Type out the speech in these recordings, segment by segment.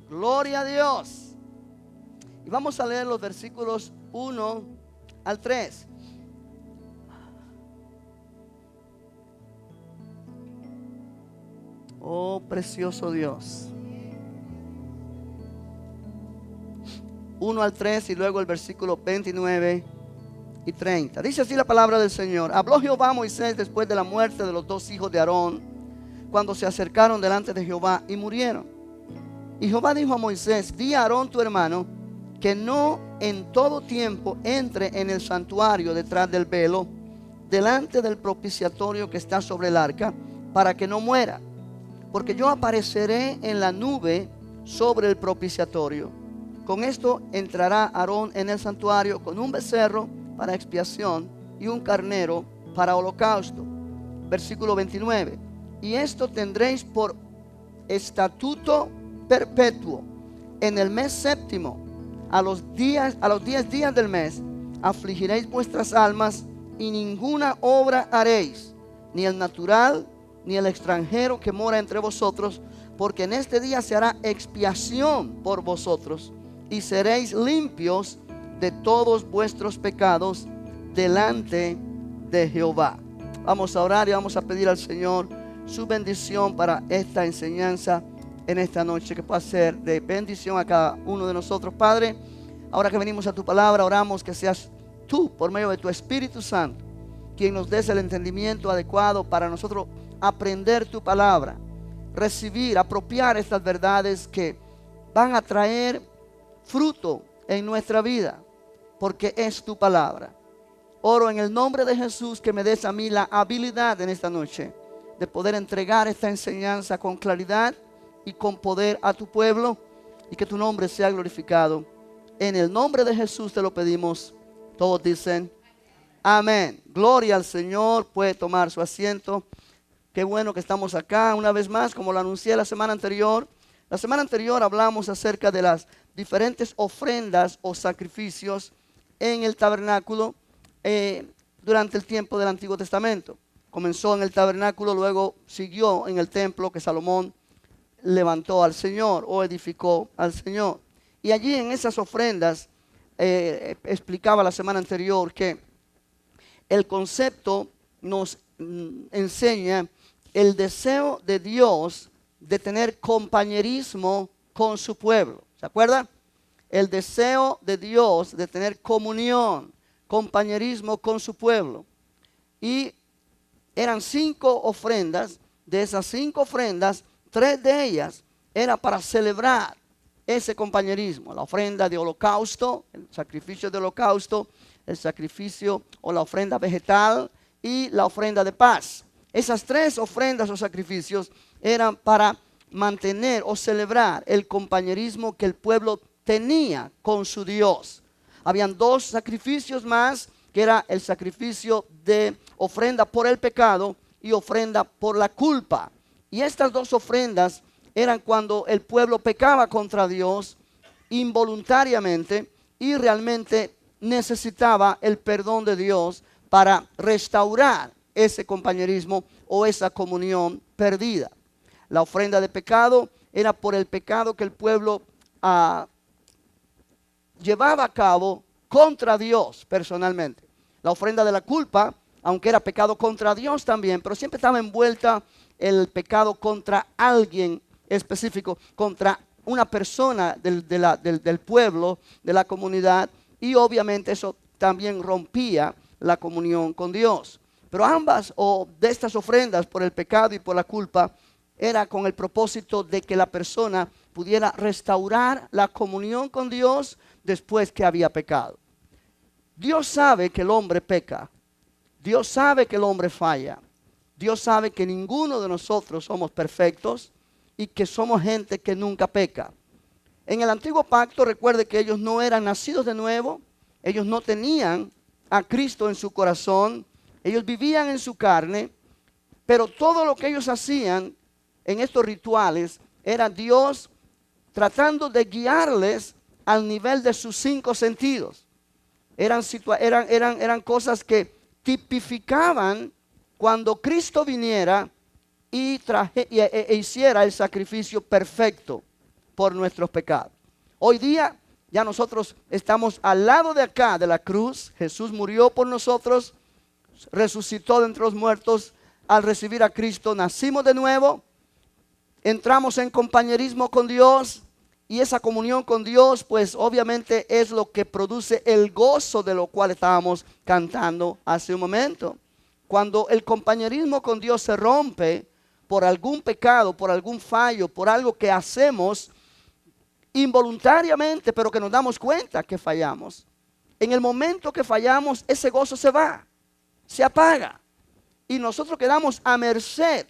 Gloria a Dios. Y vamos a leer los versículos 1 al 3. Oh, precioso Dios. 1 al 3 y luego el versículo 29 y 30. Dice así la palabra del Señor. Habló Jehová a Moisés después de la muerte de los dos hijos de Aarón, cuando se acercaron delante de Jehová y murieron. Y Jehová dijo a Moisés: di a Aarón tu hermano que no en todo tiempo entre en el santuario detrás del velo, delante del propiciatorio que está sobre el arca, para que no muera. Porque yo apareceré en la nube sobre el propiciatorio. Con esto entrará Aarón en el santuario con un becerro para expiación y un carnero para holocausto. Versículo 29. Y esto tendréis por estatuto perpetuo. En el mes séptimo, a los 10 días del mes, afligiréis vuestras almas y ninguna obra haréis, ni el natural, ni el extranjero que mora entre vosotros, porque en este día se hará expiación por vosotros, y seréis limpios de todos vuestros pecados delante de Jehová. Vamos a orar y vamos a pedir al Señor su bendición para esta enseñanza en esta noche, que pueda ser de bendición a cada uno de nosotros. Padre, ahora que venimos a tu palabra, oramos que seas tú, por medio de tu Espíritu Santo, quien nos des el entendimiento adecuado para nosotros aprender tu palabra, recibir, apropiar estas verdades que van a traer fruto en nuestra vida, porque es tu palabra. Oro en el nombre de Jesús que me des a mí la habilidad en esta noche de poder entregar esta enseñanza con claridad y con poder a tu pueblo, y que tu nombre sea glorificado. En el nombre de Jesús te lo pedimos. Todos dicen amén. Gloria al Señor. Puede tomar su asiento. Qué bueno que estamos acá una vez más, como lo anuncié la semana anterior. La semana anterior hablamos acerca de las diferentes ofrendas o sacrificios en el tabernáculo durante el tiempo del Antiguo Testamento. Comenzó en el tabernáculo, luego siguió en el templo que Salomón levantó al Señor o edificó al Señor. Y allí en esas ofrendas explicaba la semana anterior que el concepto nos enseña el deseo de Dios de tener compañerismo con su pueblo. ¿Se acuerda? El deseo de Dios de tener comunión, compañerismo con su pueblo. Y eran 5 ofrendas. De esas 5 ofrendas, 3 de ellas era para celebrar ese compañerismo. La ofrenda de holocausto, el sacrificio de holocausto, el sacrificio o la ofrenda vegetal y la ofrenda de paz. Esas 3 ofrendas o sacrificios eran para mantener o celebrar el compañerismo que el pueblo tenía con su Dios. Habían 2 sacrificios más, que era el sacrificio de ofrenda por el pecado y ofrenda por la culpa. Y estas 2 ofrendas eran cuando el pueblo pecaba contra Dios involuntariamente y realmente necesitaba el perdón de Dios para restaurar ese compañerismo o esa comunión perdida. La ofrenda de pecado era por el pecado que el pueblo llevaba a cabo contra Dios personalmente. La ofrenda de la culpa, aunque era pecado contra Dios también, pero siempre estaba envuelta el pecado contra alguien específico, contra una persona del pueblo, de la comunidad, y obviamente eso también rompía la comunión con Dios. Pero ambas o de estas ofrendas por el pecado y por la culpa era con el propósito de que la persona pudiera restaurar la comunión con Dios después que había pecado. Dios sabe que el hombre peca. Dios sabe que el hombre falla. Dios sabe que ninguno de nosotros somos perfectos y que somos gente que nunca peca. En el antiguo pacto, recuerde que ellos no eran nacidos de nuevo. Ellos no tenían a Cristo en su corazón. Ellos vivían en su carne. Pero todo lo que ellos hacían en estos rituales era Dios tratando de guiarles al nivel de sus 5 sentidos. Eran cosas que tipificaban cuando Cristo viniera y hiciera el sacrificio perfecto por nuestros pecados. Hoy día ya nosotros estamos al lado de acá de la cruz. Jesús murió por nosotros, resucitó de entre los muertos. Al recibir a Cristo nacimos de nuevo, entramos en compañerismo con Dios, y esa comunión con Dios pues obviamente es lo que produce el gozo de lo cual estábamos cantando hace un momento. Cuando el compañerismo con Dios se rompe por algún pecado, por algún fallo, por algo que hacemos involuntariamente, pero que nos damos cuenta que fallamos, en el momento que fallamos, ese gozo se va, se apaga, y nosotros quedamos a merced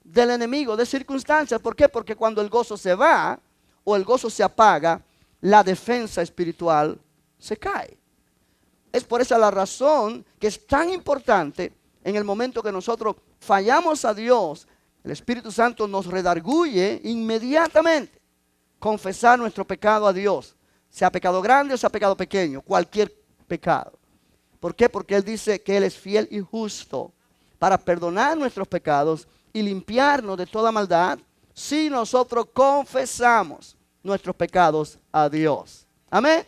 del enemigo, de circunstancias. ¿Por qué? Porque cuando el gozo se va o el gozo se apaga, la defensa espiritual se cae. Es por esa la razón que es tan importante en el momento que nosotros fallamos a Dios, el Espíritu Santo nos redarguye inmediatamente confesar nuestro pecado a Dios, sea pecado grande o sea pecado pequeño, cualquier pecado. ¿Por qué? Porque Él dice que Él es fiel y justo para perdonar nuestros pecados y limpiarnos de toda maldad si nosotros confesamos nuestros pecados a Dios. Amén.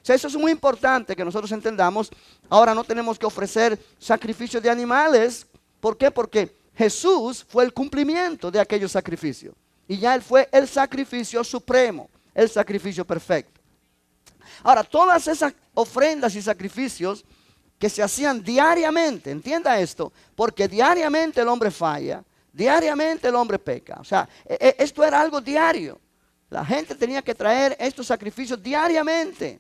O sea, eso es muy importante que nosotros entendamos. Ahora no tenemos que ofrecer sacrificios de animales. ¿Por qué? Porque Jesús fue el cumplimiento de aquellos sacrificios. Y ya Él fue el sacrificio supremo, el sacrificio perfecto. Ahora, todas esas ofrendas y sacrificios que se hacían diariamente, entienda esto, porque diariamente el hombre falla, diariamente el hombre peca. O sea, esto era algo diario. La gente tenía que traer estos sacrificios diariamente.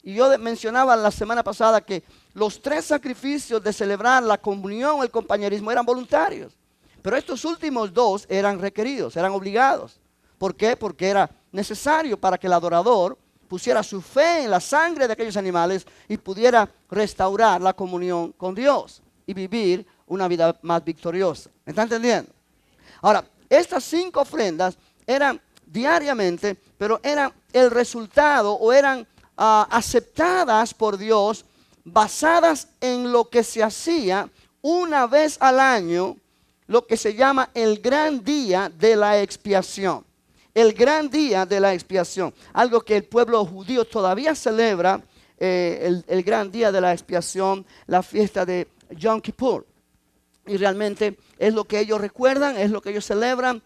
Y yo mencionaba la semana pasada que los 3 sacrificios de celebrar la comunión, el compañerismo, eran voluntarios. Pero estos últimos 2 eran requeridos, eran obligados. ¿Por qué? Porque era necesario para que el adorador pusiera su fe en la sangre de aquellos animales y pudiera restaurar la comunión con Dios y vivir una vida más victoriosa. ¿Me está entendiendo? Ahora, estas 5 ofrendas eran diariamente, pero eran el resultado o eran aceptadas por Dios, basadas en lo que se hacía una vez al año, lo que se llama el gran día de la expiación. El gran día de la expiación, algo que el pueblo judío todavía celebra, el gran día de la expiación, la fiesta de Yom Kippur. Y realmente es lo que ellos recuerdan, es lo que ellos celebran,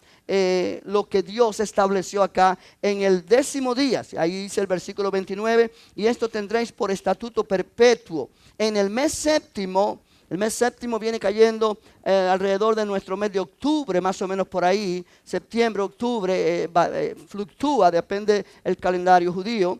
lo que Dios estableció acá en el 10º día. Ahí dice el versículo 29, y esto tendréis por estatuto perpetuo. En el mes séptimo, el mes séptimo viene cayendo alrededor de nuestro mes de octubre, más o menos por ahí, septiembre, octubre, fluctúa, depende del calendario judío.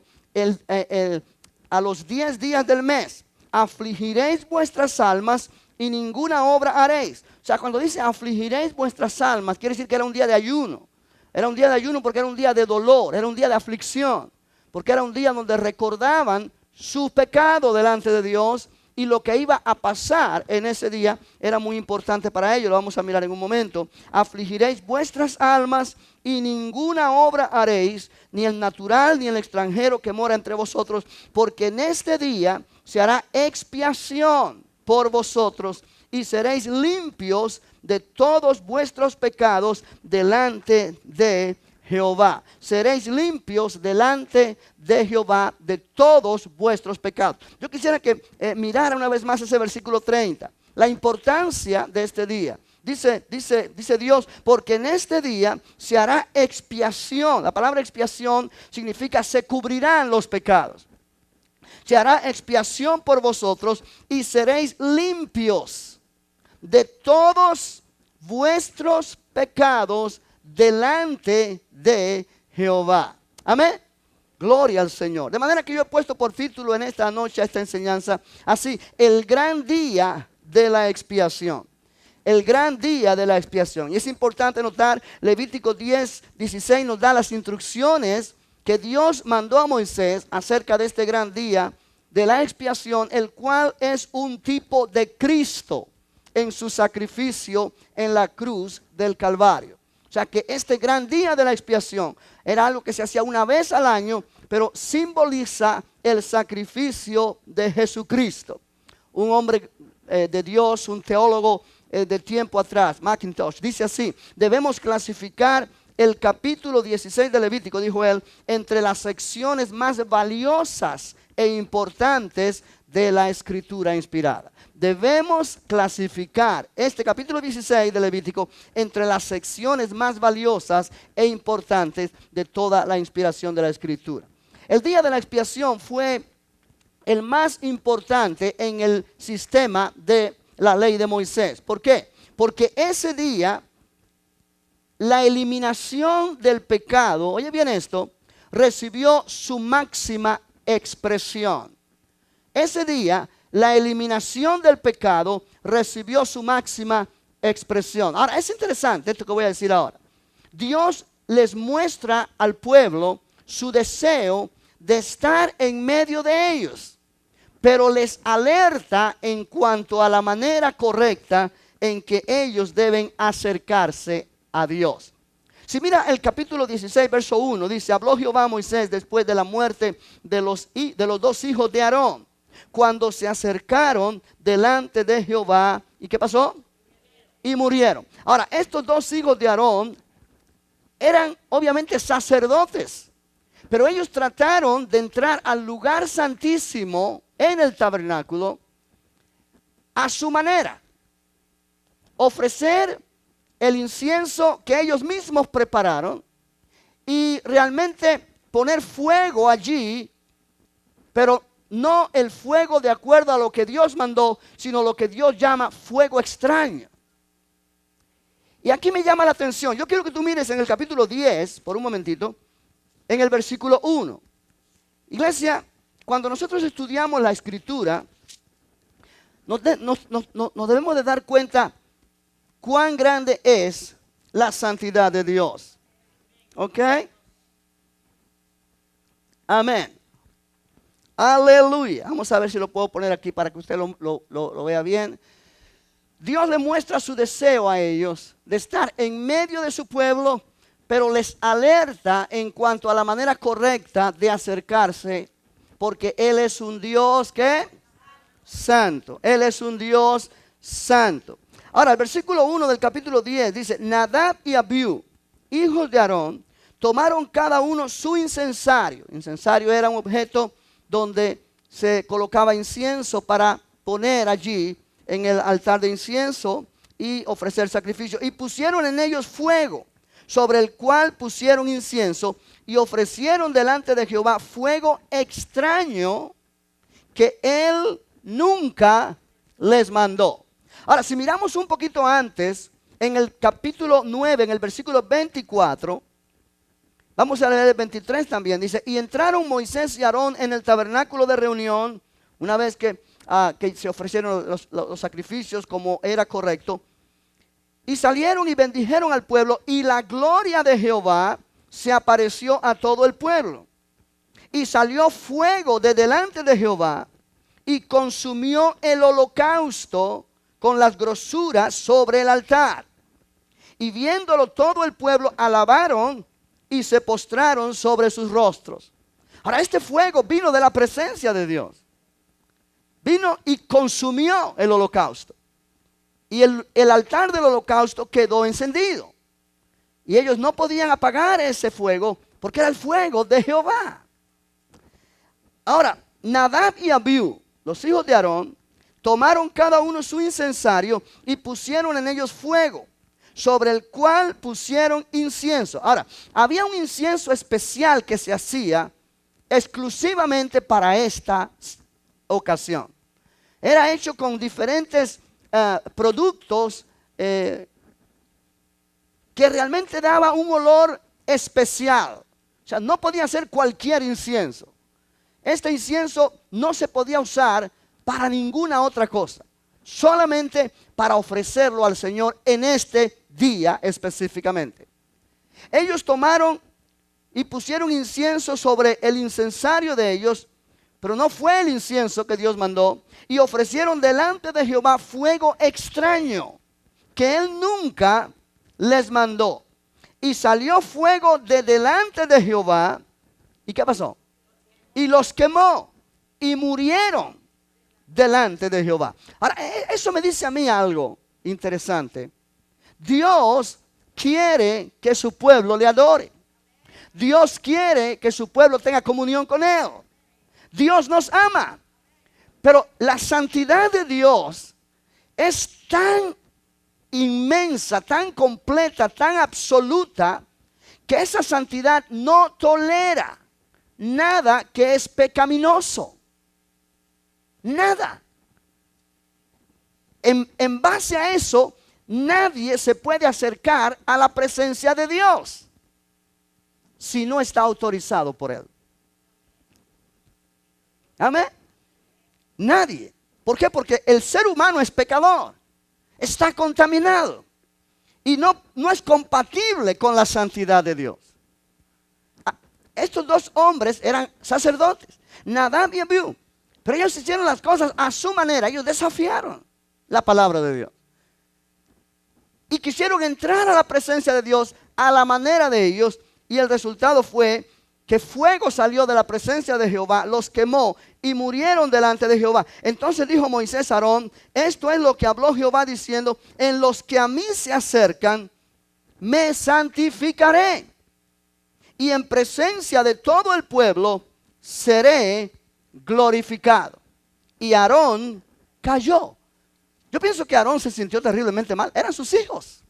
A los 10 días del mes, afligiréis vuestras almas y ninguna obra haréis. O sea, cuando dice afligiréis vuestras almas, quiere decir que era un día de ayuno. Era un día de ayuno porque era un día de dolor, era un día de aflicción, porque era un día donde recordaban su pecado delante de Dios. Y lo que iba a pasar en ese día era muy importante para ellos. Lo vamos a mirar en un momento. Afligiréis vuestras almas y ninguna obra haréis, ni el natural ni el extranjero que mora entre vosotros, porque en este día se hará expiación por vosotros y seréis limpios de todos vuestros pecados delante de Jehová. Seréis limpios delante de Jehová de todos vuestros pecados. Yo quisiera que mirara una vez más ese versículo 30. La importancia de este día. Dice Dios, porque en este día se hará expiación. La palabra expiación significa se cubrirán los pecados. Se hará expiación por vosotros y seréis limpios de todos vuestros pecados delante de Jehová. Amén. Gloria al Señor. De manera que yo he puesto por título en esta noche a esta enseñanza así: el gran día de la expiación. El gran día de la expiación. Y es importante notar, Levítico 10:16 nos da las instrucciones que Dios mandó a Moisés acerca de este gran día de la expiación, el cual es un tipo de Cristo en su sacrificio en la cruz del Calvario. O sea que este gran día de la expiación era algo que se hacía una vez al año, pero simboliza el sacrificio de Jesucristo. Un hombre de Dios, un teólogo de tiempo atrás, Mackintosh, dice así: debemos clasificar el capítulo 16 de Levítico, dijo él, entre las secciones más valiosas e importantes de la escritura inspirada. Debemos clasificar este capítulo 16 de Levítico entre las secciones más valiosas e importantes de toda la inspiración de la escritura. El día de la expiación fue el más importante en el sistema de la ley de Moisés. ¿Por qué? Porque ese día la eliminación del pecado, oye bien esto, recibió su máxima expresión. Ese día la eliminación del pecado recibió su máxima expresión. Ahora, es interesante esto que voy a decir ahora. Dios les muestra al pueblo su deseo de estar en medio de ellos, pero les alerta en cuanto a la manera correcta en que ellos deben acercarse a Dios. Si mira el capítulo 16, verso 1, dice, habló Jehová a Moisés después de la muerte de los dos hijos de Aarón, cuando se acercaron delante de Jehová. ¿Y qué pasó? Y murieron. Ahora, estos dos hijos de Aarón eran obviamente sacerdotes, pero ellos trataron de entrar al lugar santísimo en el tabernáculo a su manera, ofrecer el incienso que ellos mismos prepararon y realmente poner fuego allí, pero no el fuego de acuerdo a lo que Dios mandó, sino lo que Dios llama fuego extraño. Y aquí me llama la atención. Yo quiero que tú mires en el capítulo 10, por un momentito, en el versículo 1. Iglesia, cuando nosotros estudiamos la escritura, nos debemos de dar cuenta cuán grande es la santidad de Dios. ¿Ok? Amén. Aleluya. Vamos a ver si lo puedo poner aquí para que usted lo vea bien. Dios le muestra su deseo a ellos de estar en medio de su pueblo, pero les alerta en cuanto a la manera correcta de acercarse, porque Él es un Dios, ¿qué? Santo. Él es un Dios santo. Ahora, el versículo 1 del capítulo 10 dice, Nadab y Abiú, hijos de Aarón, tomaron cada uno su incensario. Incensario era un objeto donde se colocaba incienso para poner allí en el altar de incienso y ofrecer sacrificio. Y pusieron en ellos fuego, sobre el cual pusieron incienso y ofrecieron delante de Jehová fuego extraño que Él nunca les mandó. Ahora, si miramos un poquito antes, en el capítulo 9, en el versículo 24, vamos a leer el 23 también. Dice, y entraron Moisés y Aarón en el tabernáculo de reunión, una vez que se ofrecieron los sacrificios como era correcto. Y salieron y bendijeron al pueblo, y la gloria de Jehová se apareció a todo el pueblo. Y salió fuego de delante de Jehová, y consumió el holocausto con las grosuras sobre el altar. Y viéndolo todo el pueblo alabaron y se postraron sobre sus rostros. Ahora, este fuego vino de la presencia de Dios. Vino y consumió el holocausto. Y el altar del holocausto quedó encendido. Y ellos no podían apagar ese fuego porque era el fuego de Jehová. Ahora, Nadab y Abiú, los hijos de Aarón, tomaron cada uno su incensario y pusieron en ellos fuego, sobre el cual pusieron incienso. Ahora, había un incienso especial que se hacía exclusivamente para esta ocasión. Era hecho con diferentes productos que realmente daba un olor especial. O sea, no podía ser cualquier incienso. Este incienso no se podía usar para ninguna otra cosa, solamente para ofrecerlo al Señor en este día específicamente. Ellos tomaron y pusieron incienso sobre el incensario de ellos, pero no fue el incienso que Dios mandó, y ofrecieron delante de Jehová fuego extraño que Él nunca les mandó. Y salió fuego de delante de Jehová. ¿Y qué pasó? Y los quemó y murieron delante de Jehová. Ahora, eso me dice a mí algo interesante. Dios quiere que su pueblo le adore. Dios quiere que su pueblo tenga comunión con Él. Dios nos ama. Pero la santidad de Dios es tan inmensa, tan completa, tan absoluta, que esa santidad no tolera nada que es pecaminoso. Nada. En base a eso, nadie se puede acercar a la presencia de Dios si no está autorizado por Él. Amén. Nadie. ¿Por qué? Porque el ser humano es pecador. Está contaminado. Y no es compatible con la santidad de Dios. Estos dos hombres eran sacerdotes, Nadab y Abiú. Pero ellos hicieron las cosas a su manera. Ellos desafiaron la palabra de Dios. Y quisieron entrar a la presencia de Dios a la manera de ellos. Y el resultado fue que fuego salió de la presencia de Jehová, los quemó y murieron delante de Jehová. Entonces dijo Moisés a Aarón: esto es lo que habló Jehová diciendo: en los que a mí se acercan, me santificaré. Y en presencia de todo el pueblo seré glorificado. Y Aarón cayó. Yo pienso que Aarón se sintió terriblemente mal. Eran sus hijos.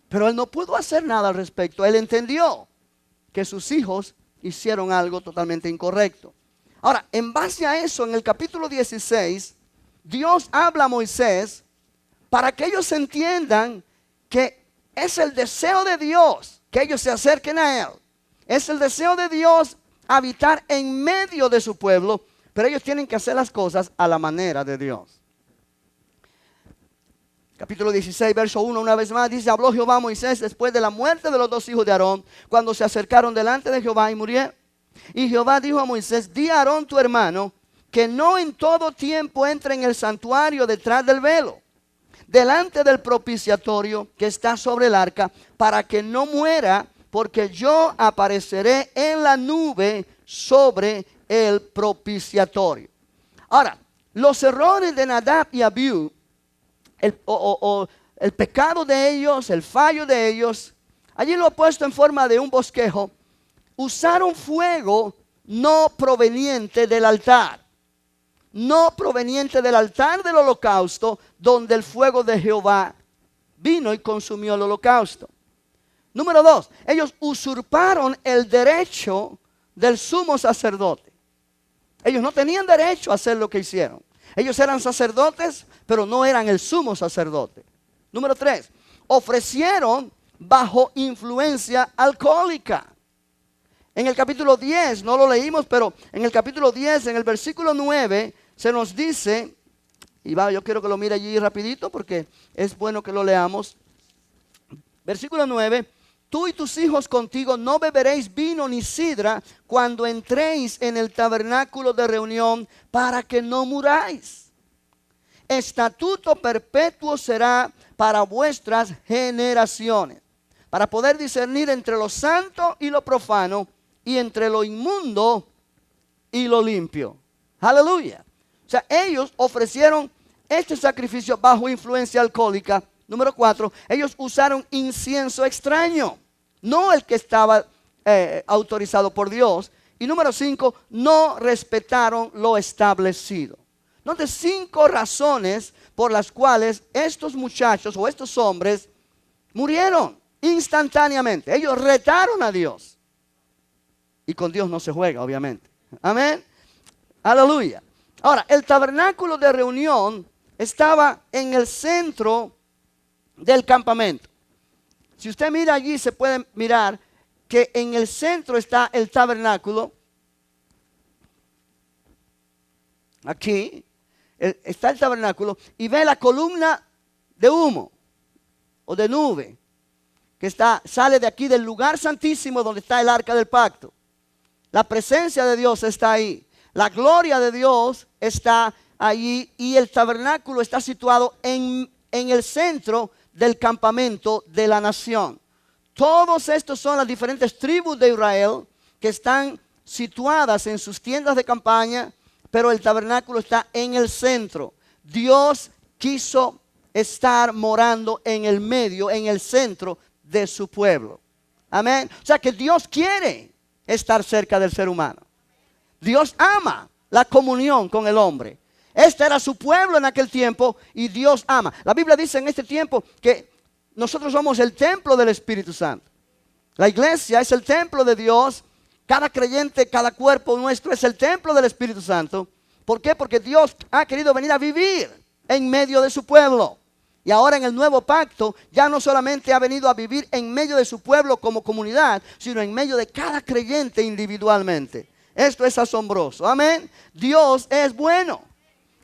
Pero él no pudo hacer nada al respecto. Él entendió que sus hijos hicieron algo totalmente incorrecto. Ahora, en base a eso, en el capítulo 16, Dios habla a Moisés para que ellos entiendan que es el deseo de Dios que ellos se acerquen a Él. Es el deseo de Dios habitar en medio de su pueblo, pero ellos tienen que hacer las cosas a la manera de Dios. Capítulo 16, verso 1, una vez más, dice: habló Jehová a Moisés después de la muerte de los dos hijos de Aarón, cuando se acercaron delante de Jehová y murieron. Y Jehová dijo a Moisés: di a Aarón tu hermano que no en todo tiempo entre en el santuario detrás del velo, delante del propiciatorio que está sobre el arca, para que no muera, porque yo apareceré en la nube sobre el propiciatorio. Ahora, los errores de Nadab y Abiú, el pecado de ellos, el fallo de ellos, allí lo he puesto en forma de un bosquejo. Usaron fuego no proveniente del altar. No proveniente del altar del holocausto, donde el fuego de Jehová vino y consumió el holocausto. Número 2, ellos usurparon el derecho del sumo sacerdote. Ellos no tenían derecho a hacer lo que hicieron. Ellos eran sacerdotes, pero no eran el sumo sacerdote. Número 3, ofrecieron bajo influencia alcohólica. En el capítulo 10, no lo leímos, pero en el capítulo 10, en el versículo 9, se nos dice, y yo quiero que lo mire allí rapidito porque es bueno que lo leamos. Versículo 9, tú y tus hijos contigo no beberéis vino ni sidra cuando entréis en el tabernáculo de reunión, para que no muráis. Estatuto perpetuo será para vuestras generaciones, para poder discernir entre lo santo y lo profano, y entre lo inmundo y lo limpio. Aleluya. O sea, ellos ofrecieron este sacrificio bajo influencia alcohólica. Número 4, ellos usaron incienso extraño, no el que estaba autorizado por Dios. Y número 5, no respetaron lo establecido. Note 5 razones por las cuales estos muchachos o estos hombres murieron instantáneamente. Ellos retaron a Dios. Y con Dios no se juega, obviamente. Amén. Aleluya. Ahora, el tabernáculo de reunión estaba en el centro del campamento. Si usted mira allí, se puede mirar que en el centro está el tabernáculo. Aquí está el tabernáculo y ve la columna de humo o de nube que sale de aquí del lugar santísimo donde está el arca del pacto. La presencia de Dios está ahí. La gloria de Dios está allí y el tabernáculo está situado en el centro del campamento de la nación. Todos estos son las diferentes tribus de Israel que están situadas en sus tiendas de campaña, pero el tabernáculo está en el centro. Dios quiso estar morando en el medio, en el centro de su pueblo. Amén. O sea que Dios quiere estar cerca del ser humano. Dios ama la comunión con el hombre. Este era su pueblo en aquel tiempo y Dios ama. La Biblia dice en este tiempo que nosotros somos el templo del Espíritu Santo. La iglesia es el templo de Dios. Cada creyente, cada cuerpo nuestro es el templo del Espíritu Santo. ¿Por qué? Porque Dios ha querido venir a vivir en medio de su pueblo. Y ahora en el nuevo pacto ya no solamente ha venido a vivir en medio de su pueblo como comunidad, sino en medio de cada creyente individualmente. Esto es asombroso. Amén. Dios es bueno.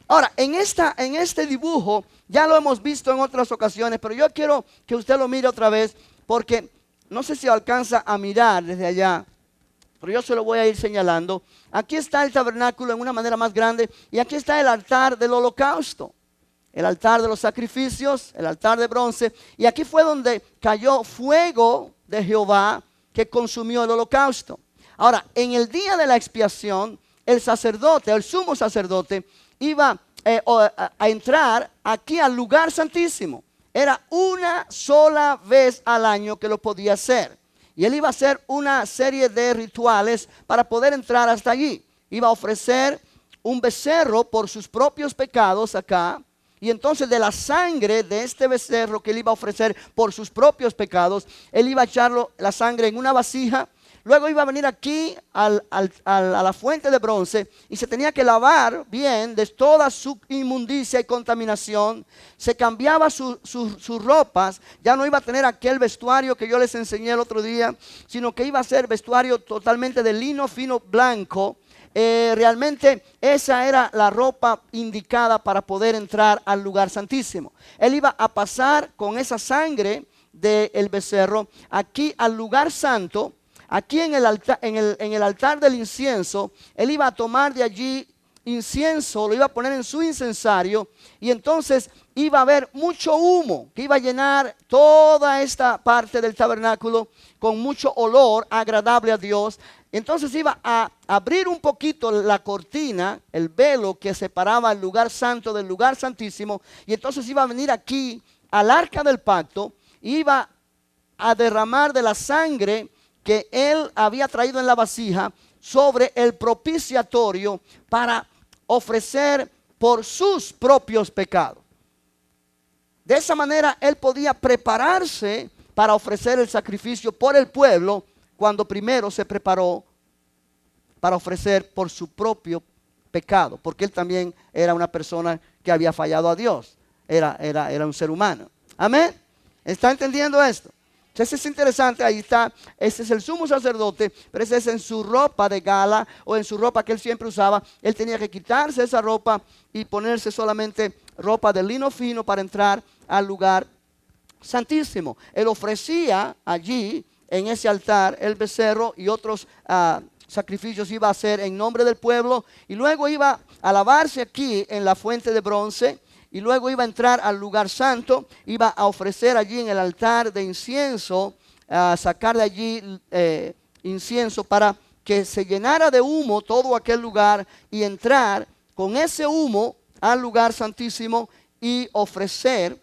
Ahora, en este dibujo ya lo hemos visto en otras ocasiones, pero yo quiero que usted lo mire otra vez, porque no sé si alcanza a mirar desde allá, pero yo se lo voy a ir señalando. Aquí está el tabernáculo en una manera más grande y aquí está el altar del holocausto, el altar de los sacrificios, el altar de bronce. Y aquí fue donde cayó fuego de Jehová que consumió el holocausto. Ahora, en el día de la expiación, el sacerdote, el sumo sacerdote, iba a entrar aquí al lugar santísimo. Era una sola vez al año que lo podía hacer. Y él iba a hacer una serie de rituales para poder entrar hasta allí. Iba a ofrecer un becerro por sus propios pecados acá. Y entonces de la sangre de este becerro que él iba a ofrecer por sus propios pecados, él iba a echarlo la sangre en una vasija. Luego iba a venir aquí a la fuente de bronce y se tenía que lavar bien de toda su inmundicia y contaminación. Se cambiaba sus ropas, ya no iba a tener aquel vestuario que yo les enseñé el otro día, sino que iba a ser vestuario totalmente de lino fino blanco. Realmente esa era la ropa indicada para poder entrar al lugar santísimo. Él iba a pasar con esa sangre del becerro aquí al lugar santo. Aquí en el altar del incienso, él iba a tomar de allí incienso, lo iba a poner en su incensario y entonces iba a haber mucho humo que iba a llenar toda esta parte del tabernáculo con mucho olor agradable a Dios. Entonces iba a abrir un poquito la cortina, el velo que separaba el lugar santo del lugar santísimo, y entonces iba a venir aquí al arca del pacto, iba a derramar de la sangre que él había traído en la vasija sobre el propiciatorio para ofrecer por sus propios pecados. De esa manera él podía prepararse para ofrecer el sacrificio por el pueblo cuando primero se preparó para ofrecer por su propio pecado, porque él también era una persona que había fallado a Dios, era un ser humano. Amén. ¿Está entendiendo esto? Entonces es interesante, ahí está, este es el sumo sacerdote, pero ese es en su ropa de gala o en su ropa que él siempre usaba. Él tenía que quitarse esa ropa y ponerse solamente ropa de lino fino para entrar al lugar santísimo. Él ofrecía allí, en ese altar, el becerro y otros sacrificios iba a hacer en nombre del pueblo. Y luego iba a lavarse aquí en la fuente de bronce. Y luego iba a entrar al lugar santo, iba a ofrecer allí en el altar de incienso, a sacar de allí incienso para que se llenara de humo todo aquel lugar y entrar con ese humo al lugar santísimo y ofrecer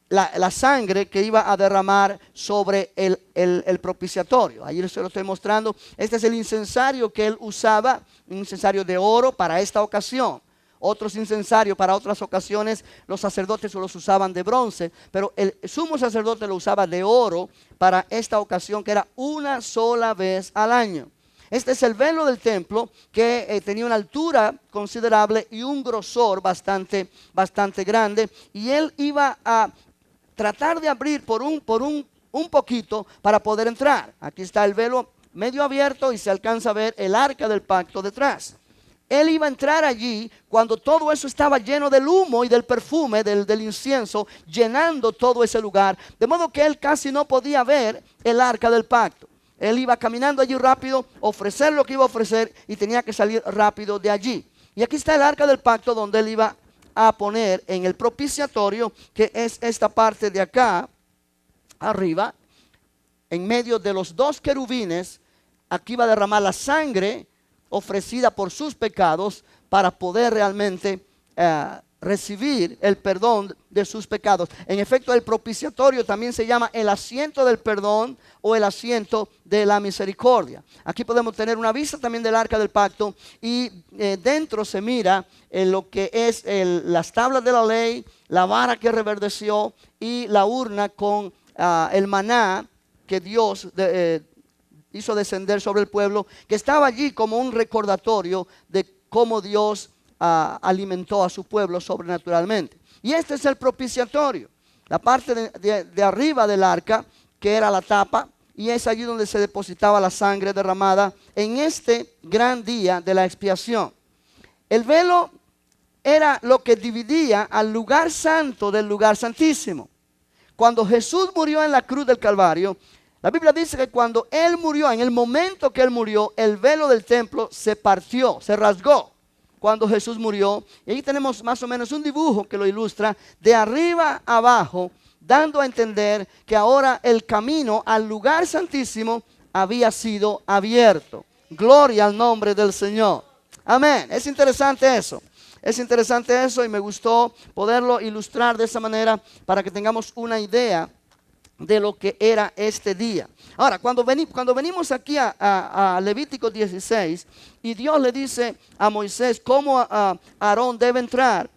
la sangre que iba a derramar sobre el propiciatorio. Ahí se lo estoy mostrando. Este es el incensario que él usaba, un incensario de oro para esta ocasión. Otros incensarios para otras ocasiones los sacerdotes los usaban de bronce, pero el sumo sacerdote lo usaba de oro para esta ocasión que era una sola vez al año. Este es el velo del templo que tenía una altura considerable y un grosor bastante grande, y él iba a tratar de abrir por un poquito para poder entrar. Aquí está el velo medio abierto y se alcanza a ver el arca del pacto detrás. Él iba a entrar allí cuando todo eso estaba lleno del humo y del perfume del incienso, llenando todo ese lugar. De modo que él casi no podía ver el arca del pacto. Él iba caminando allí rápido, ofrecer lo que iba a ofrecer y tenía que salir rápido de allí. Y aquí está el arca del pacto donde él iba a poner en el propiciatorio, que es esta parte de acá, arriba, en medio de los dos querubines. Aquí iba a derramar la sangre ofrecida por sus pecados para poder realmente recibir el perdón de sus pecados. En efecto, el propiciatorio también se llama el asiento del perdón o el asiento de la misericordia. Aquí podemos tener una vista también del arca del pacto y dentro se mira lo que es las tablas de la ley, la vara que reverdeció y la urna con el maná que Dios hizo descender sobre el pueblo, que estaba allí como un recordatorio de cómo Dios alimentó a su pueblo sobrenaturalmente. Y este es el propiciatorio, la parte de arriba del arca, que era la tapa, y es allí donde se depositaba la sangre derramada en este gran día de la expiación. El velo era lo que dividía al lugar santo del lugar santísimo. Cuando Jesús murió en la cruz del Calvario, la Biblia dice que cuando Él murió, en el momento que Él murió, el velo del templo se partió, se rasgó. Cuando Jesús murió, y ahí tenemos más o menos un dibujo que lo ilustra, de arriba a abajo, dando a entender que ahora el camino al lugar santísimo había sido abierto. Gloria al nombre del Señor. Amén. Es interesante eso. Es interesante eso y me gustó poderlo ilustrar de esa manera para que tengamos una idea de lo que era este día. Ahora, cuando venimos aquí a Levítico 16 y Dios le dice a Moisés cómo Aarón debe entrar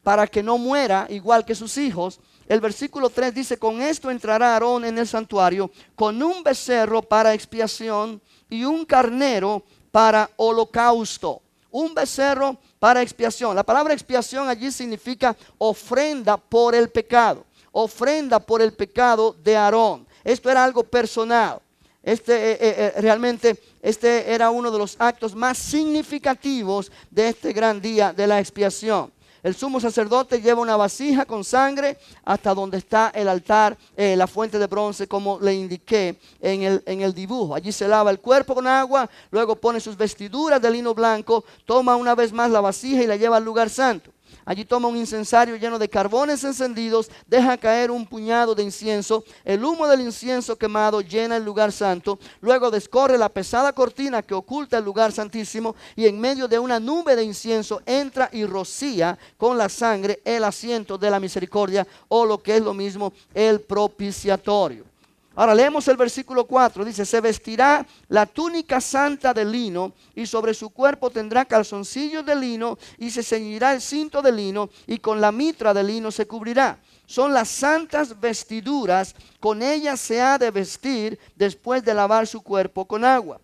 para que no muera igual que sus hijos, el versículo 3 dice: con esto entrará Aarón en el santuario con un becerro para expiación y un carnero para holocausto. Un becerro para expiación. La palabra expiación allí significa ofrenda por el pecado. Ofrenda por el pecado de Aarón. Esto era algo personal. Realmente este era uno de los actos más significativos de este gran día de la expiación. El sumo sacerdote lleva una vasija con sangre hasta donde está el altar, la fuente de bronce, como le indiqué en el dibujo. Allí se lava el cuerpo con agua, luego pone sus vestiduras de lino blanco, toma una vez más la vasija y la lleva al lugar santo. Allí toma un incensario lleno de carbones encendidos, deja caer un puñado de incienso, el humo del incienso quemado llena el lugar santo, luego descorre la pesada cortina que oculta el lugar santísimo y en medio de una nube de incienso entra y rocía con la sangre el asiento de la misericordia, o lo que es lo mismo, el propiciatorio. Ahora leemos el versículo 4, dice: se vestirá la túnica santa de lino y sobre su cuerpo tendrá calzoncillos de lino y se ceñirá el cinto de lino y con la mitra de lino se cubrirá. Son las santas vestiduras, con ellas se ha de vestir después de lavar su cuerpo con agua.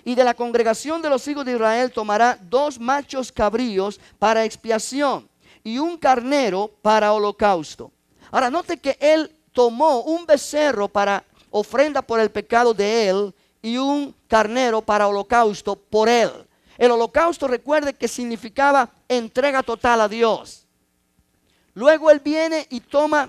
Y de la congregación de los hijos de Israel tomará 2 machos cabríos para expiación y un carnero para holocausto. Ahora note que él tomó un becerro para ofrenda por el pecado de él y un carnero para holocausto por él. El holocausto, recuerde que significaba entrega total a Dios. Luego él viene y toma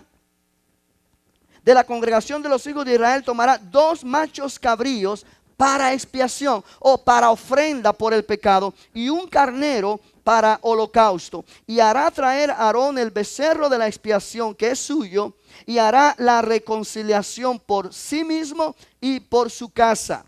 de la congregación de los hijos de Israel, tomará 2 machos cabríos para expiación o para ofrenda por el pecado y un carnero para holocausto. Y hará traer a Aarón el becerro de la expiación que es suyo y hará la reconciliación por sí mismo y por su casa.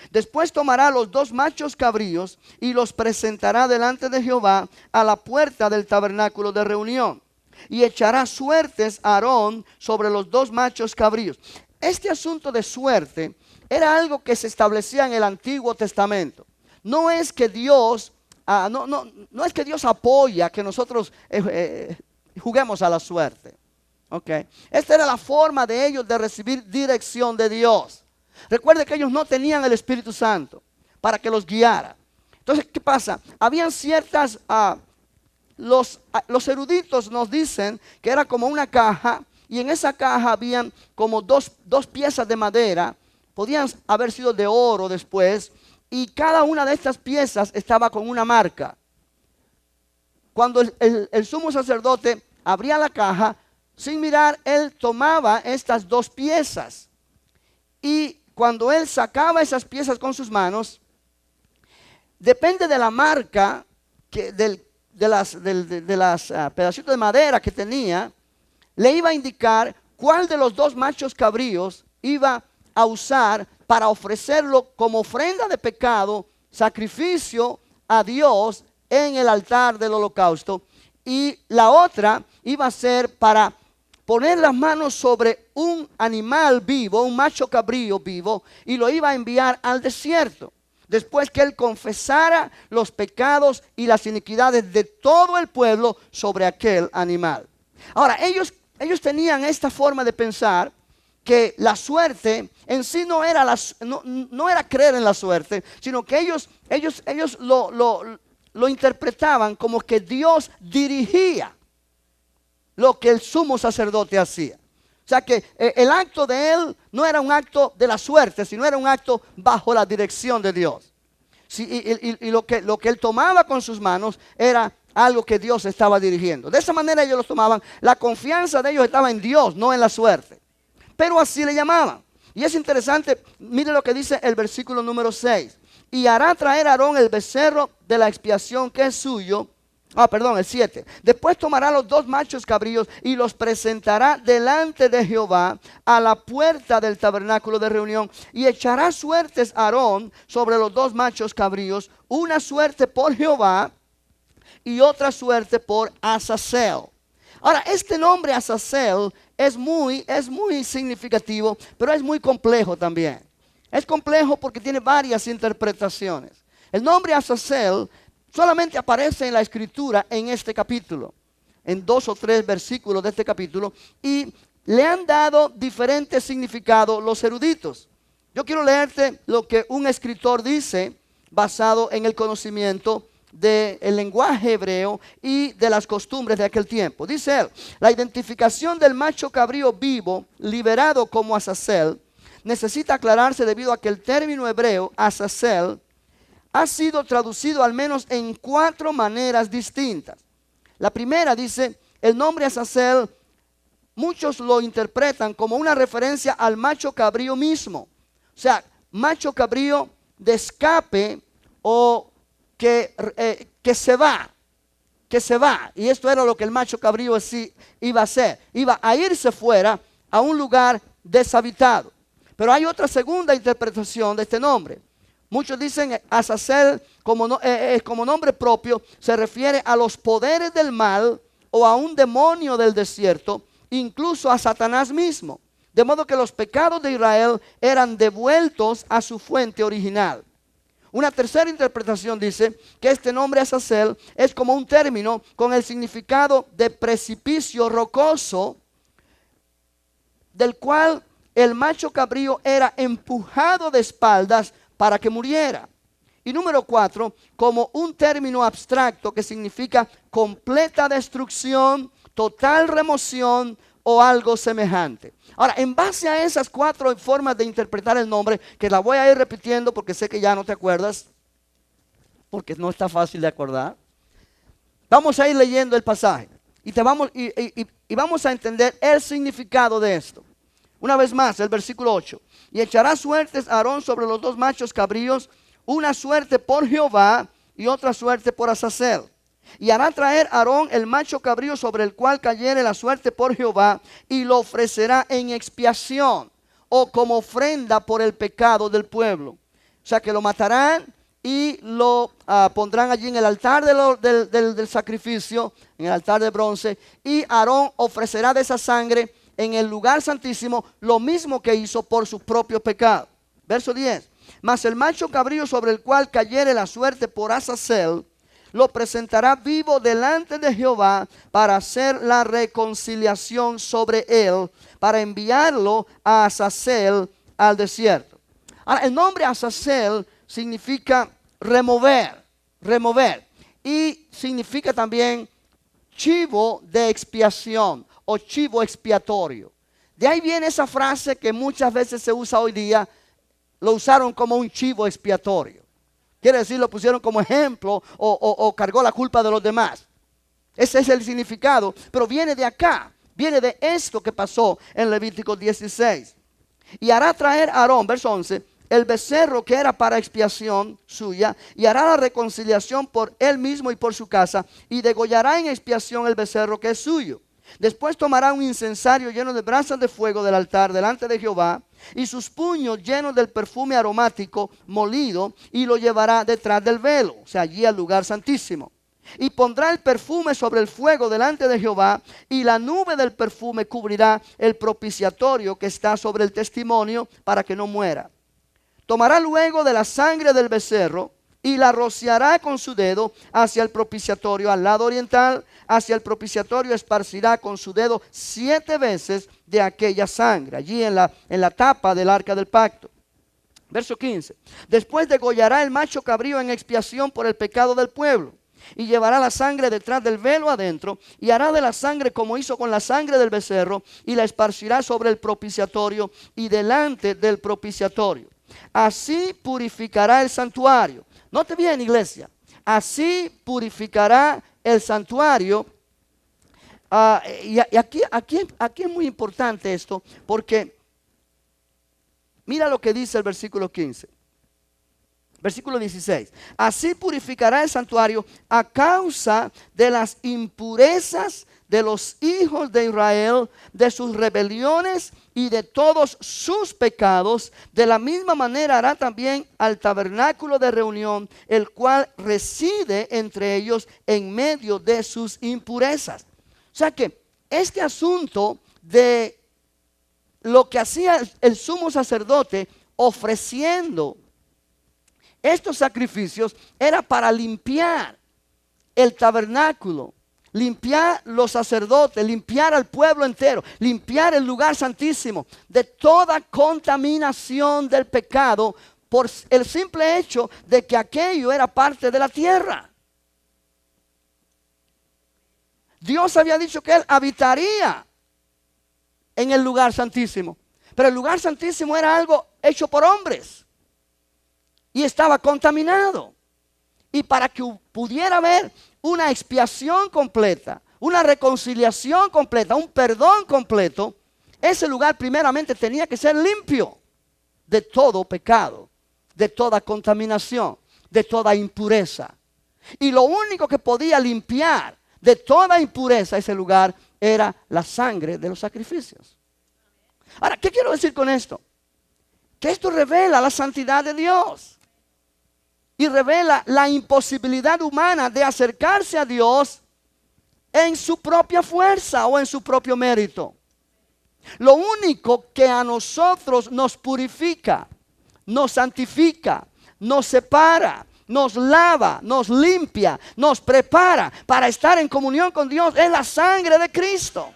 Después tomará los 2 machos cabríos y los presentará delante de Jehová a la puerta del tabernáculo de reunión. Y echará suertes a Aarón sobre los 2 machos cabríos. Este asunto de suerte era algo que se establecía en el Antiguo Testamento. No es que Dios, no es que Dios apoya que nosotros juguemos a la suerte. Okay. Esta era la forma de ellos de recibir dirección de Dios. Recuerde que ellos no tenían el Espíritu Santo para que los guiara. Entonces, ¿qué pasa? Habían ciertas, los eruditos nos dicen que era como una caja y en esa caja habían como dos piezas de madera, podían haber sido de oro después, y cada una de estas piezas estaba con una marca. Cuando el sumo sacerdote abría la caja, sin mirar, él tomaba estas 2 piezas. Y cuando él sacaba esas piezas con sus manos, depende de la marca de las pedacitos de madera que tenía, le iba a indicar cuál de los 2 machos cabríos iba a usar para ofrecerlo como ofrenda de pecado, sacrificio a Dios en el altar del holocausto. y la otra iba a ser para poner las manos sobre un animal vivo, un macho cabrío vivo, y lo iba a enviar al desierto, después que él confesara los pecados y las iniquidades de todo el pueblo sobre aquel animal. Ahora, ellos tenían esta forma de pensar, que la suerte en sí no era, no era creer en la suerte, sino que ellos lo interpretaban como que Dios dirigía lo que el sumo sacerdote hacía. O sea que el acto de él no era un acto de la suerte, sino era un acto bajo la dirección de Dios. Sí, y lo que él tomaba con sus manos era algo que Dios estaba dirigiendo. De esa manera ellos lo tomaban. La confianza de ellos estaba en Dios, no en la suerte. Pero así le llamaban. Y es interesante, mire lo que dice el versículo número 6. Y hará traer a Aarón el becerro de la expiación que es suyo. El 7. Después tomará los 2 machos cabríos y los presentará delante de Jehová a la puerta del tabernáculo de reunión. Y echará suertes a Aarón sobre los 2 machos cabríos, una suerte por Jehová y otra suerte por Azazel. Ahora, este nombre Azazel es muy significativo, pero es muy complejo también. Es complejo porque tiene varias interpretaciones. El nombre Azazel solamente aparece en la escritura en este capítulo, en 2 o 3 versículos de este capítulo, y le han dado diferentes significados los eruditos. Yo quiero leerte lo que un escritor dice basado en el conocimiento del lenguaje hebreo y de las costumbres de aquel tiempo. Dice él: la identificación del macho cabrío vivo, liberado como Azazel, necesita aclararse debido a que el término hebreo Azazel ha sido traducido al menos en 4 maneras distintas. La primera dice, el nombre Azazel, muchos lo interpretan como una referencia al macho cabrío mismo. O sea, macho cabrío de escape o que se va. Y esto era lo que el macho cabrío así iba a hacer. Iba a irse fuera a un lugar deshabitado. Pero hay otra segunda interpretación de este nombre. Muchos dicen Azazel como nombre propio se refiere a los poderes del mal o a un demonio del desierto, incluso a Satanás mismo. De modo que los pecados de Israel eran devueltos a su fuente original. Una tercera interpretación dice que este nombre Azazel es como un término con el significado de precipicio rocoso, del cual el macho cabrío era empujado de espaldas para que muriera. Y número 4, como un término abstracto que significa completa destrucción, total remoción o algo semejante. Ahora, en base a esas 4 formas de interpretar el nombre, que la voy a ir repitiendo porque sé que ya no te acuerdas, porque no está fácil de acordar, vamos a ir leyendo el pasaje y vamos a entender el significado de esto. Una vez más, el versículo 8. Y echará suertes a Aarón sobre los 2 machos cabríos, una suerte por Jehová y otra suerte por Azazel. Y hará traer a Aarón el macho cabrío sobre el cual cayere la suerte por Jehová, y lo ofrecerá en expiación o como ofrenda por el pecado del pueblo. O sea que lo matarán y lo pondrán allí en el altar del sacrificio, en el altar de bronce, y Aarón ofrecerá de esa sangre en el lugar santísimo lo mismo que hizo por su propio pecado. Verso 10. Mas el macho cabrío sobre el cual cayere la suerte por Azazel, lo presentará vivo delante de Jehová para hacer la reconciliación sobre él, para enviarlo a Azazel al desierto. Ahora, el nombre Azazel significa remover, y significa también chivo de expiación o chivo expiatorio. De ahí viene esa frase que muchas veces se usa hoy día, lo usaron como un chivo expiatorio. Quiere decir, lo pusieron como ejemplo o cargó la culpa de los demás. Ese es el significado, pero viene de acá, viene de esto que pasó en Levítico 16. Y hará traer a Aarón, verso 11, el becerro que era para expiación suya, y hará la reconciliación por él mismo y por su casa, y degollará en expiación el becerro que es suyo. Después tomará un incensario lleno de brasas de fuego del altar delante de Jehová, y sus puños llenos del perfume aromático molido, y lo llevará detrás del velo, o sea, allí al lugar santísimo. Y pondrá el perfume sobre el fuego delante de Jehová, y la nube del perfume cubrirá el propiciatorio que está sobre el testimonio, para que no muera. Tomará luego de la sangre del becerro y la rociará con su dedo hacia el propiciatorio al lado oriental. Hacia el propiciatorio esparcirá con su dedo 7 veces de aquella sangre, allí en la tapa del arca del pacto. Verso 15. Después degollará el macho cabrío en expiación por el pecado del pueblo, y llevará la sangre detrás del velo adentro, y hará de la sangre como hizo con la sangre del becerro, y la esparcirá sobre el propiciatorio y delante del propiciatorio. Así purificará el santuario. Note bien, iglesia, así purificará el santuario. Y aquí es muy importante esto, porque mira lo que dice el versículo 15. Versículo 16. Así purificará el santuario a causa de las impurezas de los hijos de Israel, de sus rebeliones y de todos sus pecados. De la misma manera hará también al tabernáculo de reunión, el cual reside entre ellos en medio de sus impurezas. O sea que este asunto de lo que hacía el sumo sacerdote ofreciendo estos sacrificios era para limpiar el tabernáculo, limpiar los sacerdotes, limpiar al pueblo entero, limpiar el lugar santísimo de toda contaminación del pecado, por el simple hecho de que aquello era parte de la tierra. Dios había dicho que Él habitaría en el lugar santísimo, pero el lugar santísimo era algo hecho por hombres y estaba contaminado. Y para que pudiera haber una expiación completa, una reconciliación completa, un perdón completo, ese lugar primeramente tenía que ser limpio de todo pecado, de toda contaminación, de toda impureza. Y lo único que podía limpiar de toda impureza ese lugar era la sangre de los sacrificios. Ahora, ¿qué quiero decir con esto? Que esto revela la santidad de Dios y revela la imposibilidad humana de acercarse a Dios en su propia fuerza o en su propio mérito. Lo único que a nosotros nos purifica, nos santifica, nos separa, nos lava, nos limpia, nos prepara para estar en comunión con Dios es la sangre de Cristo.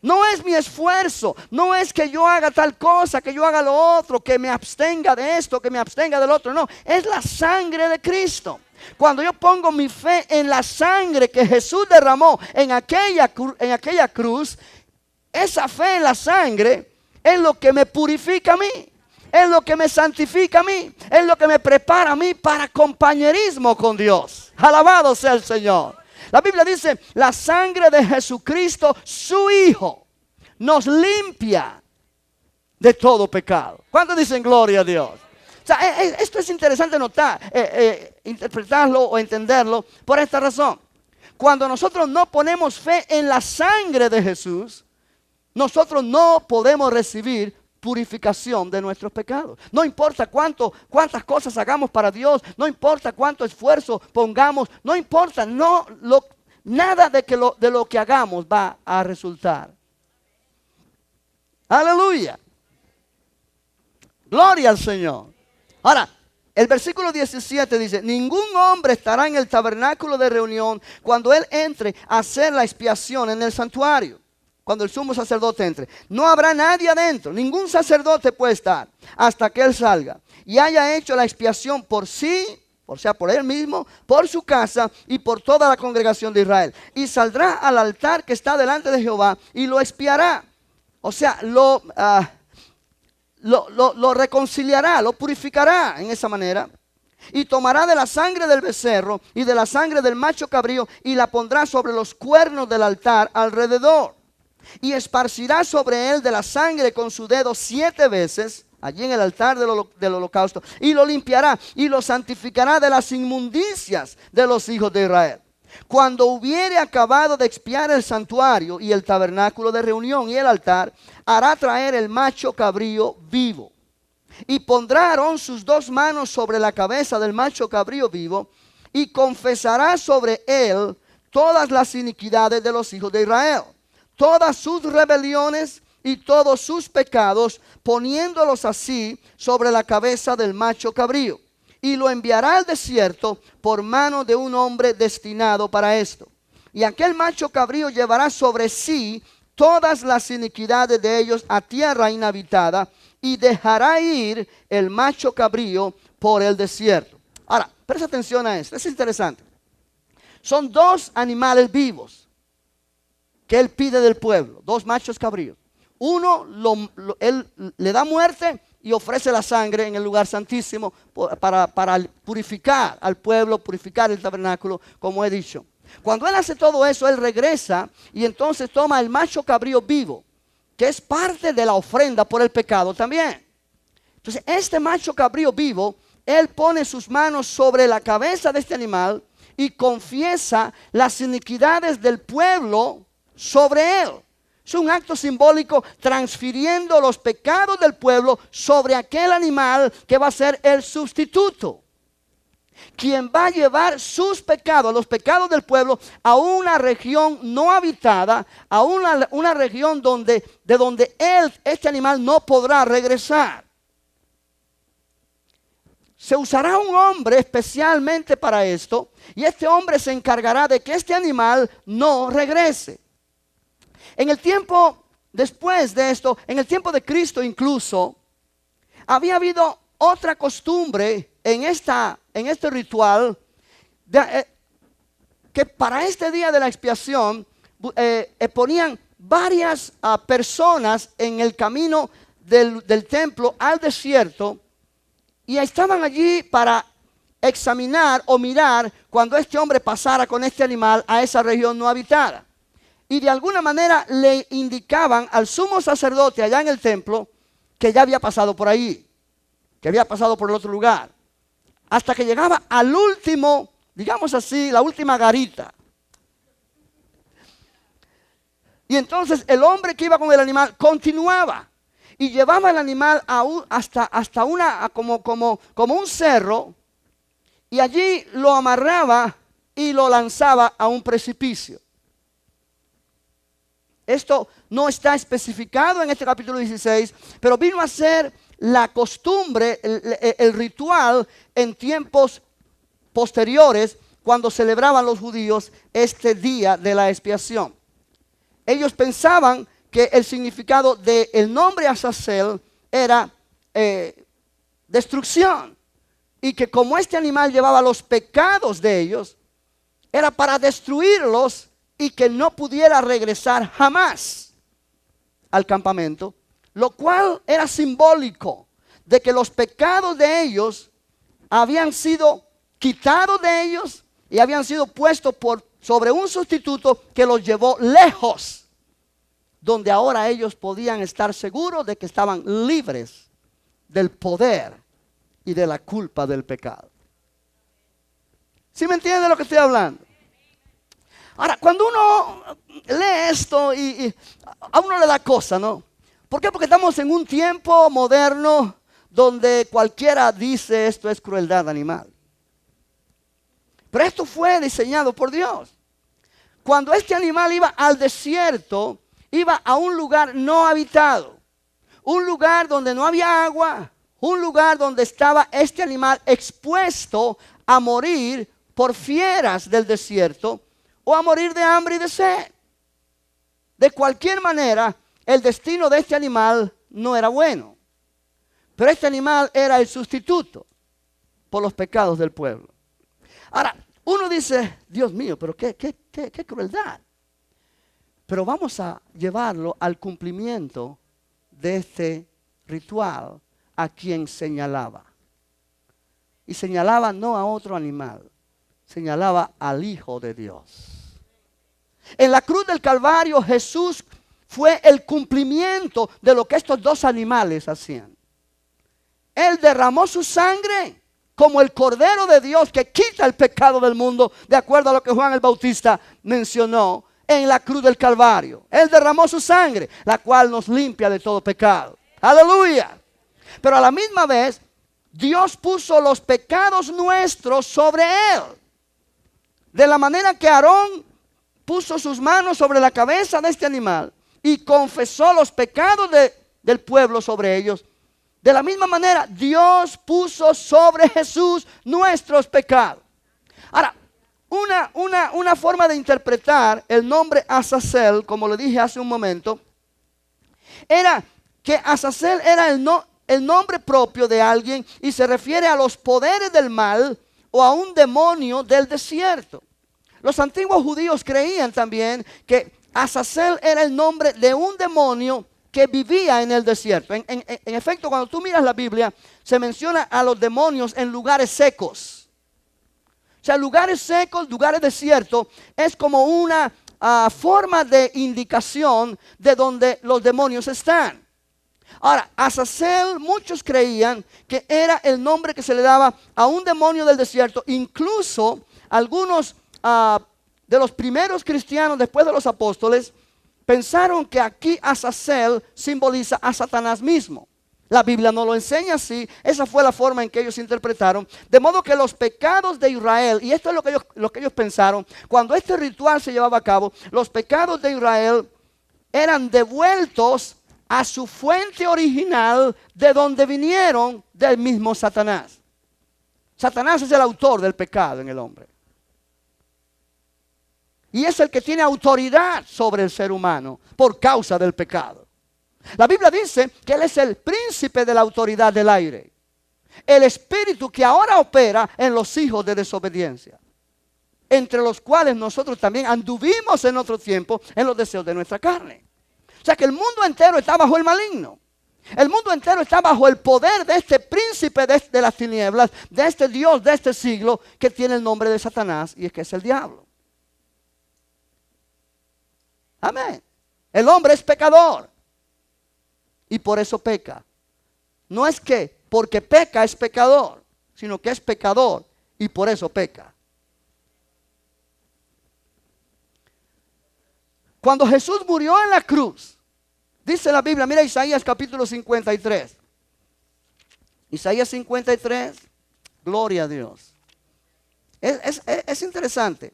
No es mi esfuerzo, no es que yo haga tal cosa, que yo haga lo otro, que me abstenga de esto, que me abstenga del otro. No, es la sangre de Cristo. Cuando yo pongo mi fe en la sangre que Jesús derramó en aquella cruz, esa fe en la sangre es lo que me purifica a mí. Es lo que me santifica a mí. Es lo que me prepara a mí para compañerismo con Dios. Alabado sea el Señor. La Biblia dice, la sangre de Jesucristo, su Hijo, nos limpia de todo pecado. ¿Cuántos dicen gloria a Dios? O sea, esto es interesante notar, interpretarlo o entenderlo por esta razón. Cuando nosotros no ponemos fe en la sangre de Jesús, nosotros no podemos recibir purificación de nuestros pecados. No importa cuántas cosas hagamos para Dios, no importa cuánto esfuerzo pongamos, no importa, nada de lo que hagamos va a resultar. Aleluya. Gloria al Señor. Ahora, el versículo 17 dice, ningún hombre estará en el tabernáculo de reunión cuando él entre a hacer la expiación en el santuario. Cuando el sumo sacerdote entre, no habrá nadie adentro, ningún sacerdote puede estar hasta que él salga y haya hecho la expiación por sí, o sea, por él mismo, por su casa y por toda la congregación de Israel. Y saldrá al altar que está delante de Jehová y lo expiará. O sea, lo reconciliará, lo purificará en esa manera. Y tomará de la sangre del becerro y de la sangre del macho cabrío y la pondrá sobre los cuernos del altar alrededor. Y esparcirá sobre él de la sangre con su dedo 7 veces, allí en el altar del holocausto, y lo limpiará y lo santificará de las inmundicias de los hijos de Israel. Cuando hubiere acabado de expiar el santuario y el tabernáculo de reunión y el altar, hará traer el macho cabrío vivo. Y pondrá Aarón sus 2 manos sobre la cabeza del macho cabrío vivo, y confesará sobre él todas las iniquidades de los hijos de Israel, todas sus rebeliones y todos sus pecados, poniéndolos así sobre la cabeza del macho cabrío. Y lo enviará al desierto por mano de un hombre destinado para esto. Y aquel macho cabrío llevará sobre sí todas las iniquidades de ellos a tierra inhabitada, y dejará ir el macho cabrío por el desierto. Ahora, presta atención a esto, es interesante. Son dos animales vivos que él pide del pueblo, dos machos cabríos. Uno, él le da muerte y ofrece la sangre en el lugar santísimo para purificar al pueblo, purificar el tabernáculo, como he dicho. Cuando él hace todo eso, él regresa y entonces toma el macho cabrío vivo, que es parte de la ofrenda por el pecado también. Entonces, este macho cabrío vivo, él pone sus manos sobre la cabeza de este animal y confiesa las iniquidades del pueblo sobre él. Es un acto simbólico transfiriendo los pecados del pueblo sobre aquel animal que va a ser el sustituto, quien va a llevar sus pecados, los pecados del pueblo, a una región no habitada, a una región de donde este animal no podrá regresar. Se usará un hombre especialmente para esto, y este hombre se encargará de que este animal no regrese. En el tiempo después de esto, en el tiempo de Cristo incluso, había habido otra costumbre en este ritual, que para este día de la expiación ponían varias personas en el camino del templo al desierto, y estaban allí para examinar o mirar cuando este hombre pasara con este animal a esa región no habitada. Y de alguna manera le indicaban al sumo sacerdote allá en el templo que ya había pasado por ahí, que había pasado por el otro lugar, hasta que llegaba al último, digamos así, la última garita. Y entonces el hombre que iba con el animal continuaba y llevaba el animal hasta una como un cerro, y allí lo amarraba y lo lanzaba a un precipicio. Esto no está especificado en este capítulo 16, pero vino a ser la costumbre, el ritual en tiempos posteriores, cuando celebraban los judíos este día de la expiación. Ellos pensaban que el significado del nombre Azazel era destrucción, y que como este animal llevaba los pecados de ellos, era para destruirlos y que no pudiera regresar jamás al campamento, lo cual era simbólico de que los pecados de ellos habían sido quitados de ellos y habían sido puestos sobre un sustituto que los llevó lejos, donde ahora ellos podían estar seguros de que estaban libres del poder y de la culpa del pecado. ¿Sí me entiende lo que estoy hablando? Ahora, cuando uno lee esto y a uno le da cosa, ¿no? ¿Por qué? Porque estamos en un tiempo moderno donde cualquiera dice esto es crueldad animal. Pero esto fue diseñado por Dios. Cuando este animal iba al desierto, iba a un lugar no habitado, un lugar donde no había agua, un lugar donde estaba este animal expuesto a morir por fieras del desierto, o a morir de hambre y de sed. De cualquier manera, el destino de este animal no era bueno. Pero este animal era el sustituto por los pecados del pueblo. Ahora, uno dice, Dios mío, pero qué crueldad. Pero vamos a llevarlo al cumplimiento de este ritual a quien señalaba. Y señalaba no a otro animal, señalaba al Hijo de Dios. En la cruz del Calvario, Jesús fue el cumplimiento de lo que estos dos animales hacían. Él derramó su sangre como el Cordero de Dios que quita el pecado del mundo, de acuerdo a lo que Juan el Bautista mencionó en la cruz del Calvario. Él derramó su sangre, la cual nos limpia de todo pecado. Aleluya. Pero a la misma vez, Dios puso los pecados nuestros sobre él. De la manera que Aarón puso sus manos sobre la cabeza de este animal y confesó los pecados del pueblo sobre ellos, de la misma manera Dios puso sobre Jesús nuestros pecados. Ahora, una forma de interpretar el nombre Azazel, como le dije hace un momento, era que Azazel era el nombre propio de alguien y se refiere a los poderes del mal o a un demonio del desierto. Los antiguos judíos creían también que Azazel era el nombre de un demonio que vivía en el desierto. En efecto, cuando tú miras la Biblia, se menciona a los demonios en lugares secos. O sea, lugares secos, lugares desiertos, es como una forma de indicación de donde los demonios están. Ahora, Azazel, muchos creían que era el nombre que se le daba a un demonio del desierto. Incluso algunos de los primeros cristianos después de los apóstoles pensaron que aquí Azazel simboliza a Satanás mismo. La Biblia no lo enseña así. Esa fue la forma en que ellos interpretaron. De modo que los pecados de Israel, y esto es lo que ellos pensaron, cuando este ritual se llevaba a cabo, los pecados de Israel eran devueltos a su fuente original, de donde vinieron, del mismo Satanás. Satanás es el autor del pecado en el hombre. Y es el que tiene autoridad sobre el ser humano por causa del pecado. La Biblia dice que Él es el príncipe de la autoridad del aire. El espíritu que ahora opera en los hijos de desobediencia. Entre los cuales nosotros también anduvimos en otro tiempo en los deseos de nuestra carne. O sea que el mundo entero está bajo el maligno. El mundo entero está bajo el poder de este príncipe de las tinieblas, de este Dios de este siglo que tiene el nombre de Satanás y es que es el diablo. Amén. El hombre es pecador y por eso peca. No es que porque peca es pecador, sino que es pecador y por eso peca. Cuando Jesús murió en la cruz, dice la Biblia, mira Isaías capítulo 53. Isaías 53, gloria a Dios. Es interesante,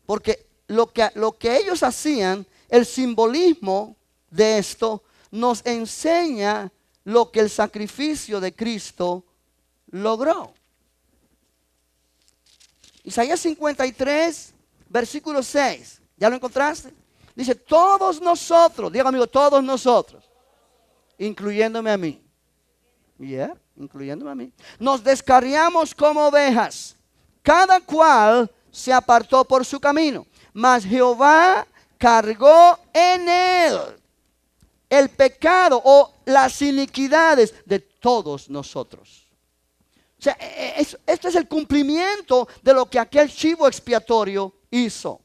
porque lo que ellos hacían, el simbolismo de esto, nos enseña lo que el sacrificio de Cristo logró. Isaías 53, versículo 6. ¿Ya lo encontraste? Dice, todos nosotros, diga amigo, todos nosotros, incluyéndome a mí. Incluyéndome a mí. Nos descarriamos como ovejas, cada cual se apartó por su camino, mas Jehová cargó en él el pecado o las iniquidades de todos nosotros. O sea, este es el cumplimiento de lo que aquel chivo expiatorio hizo.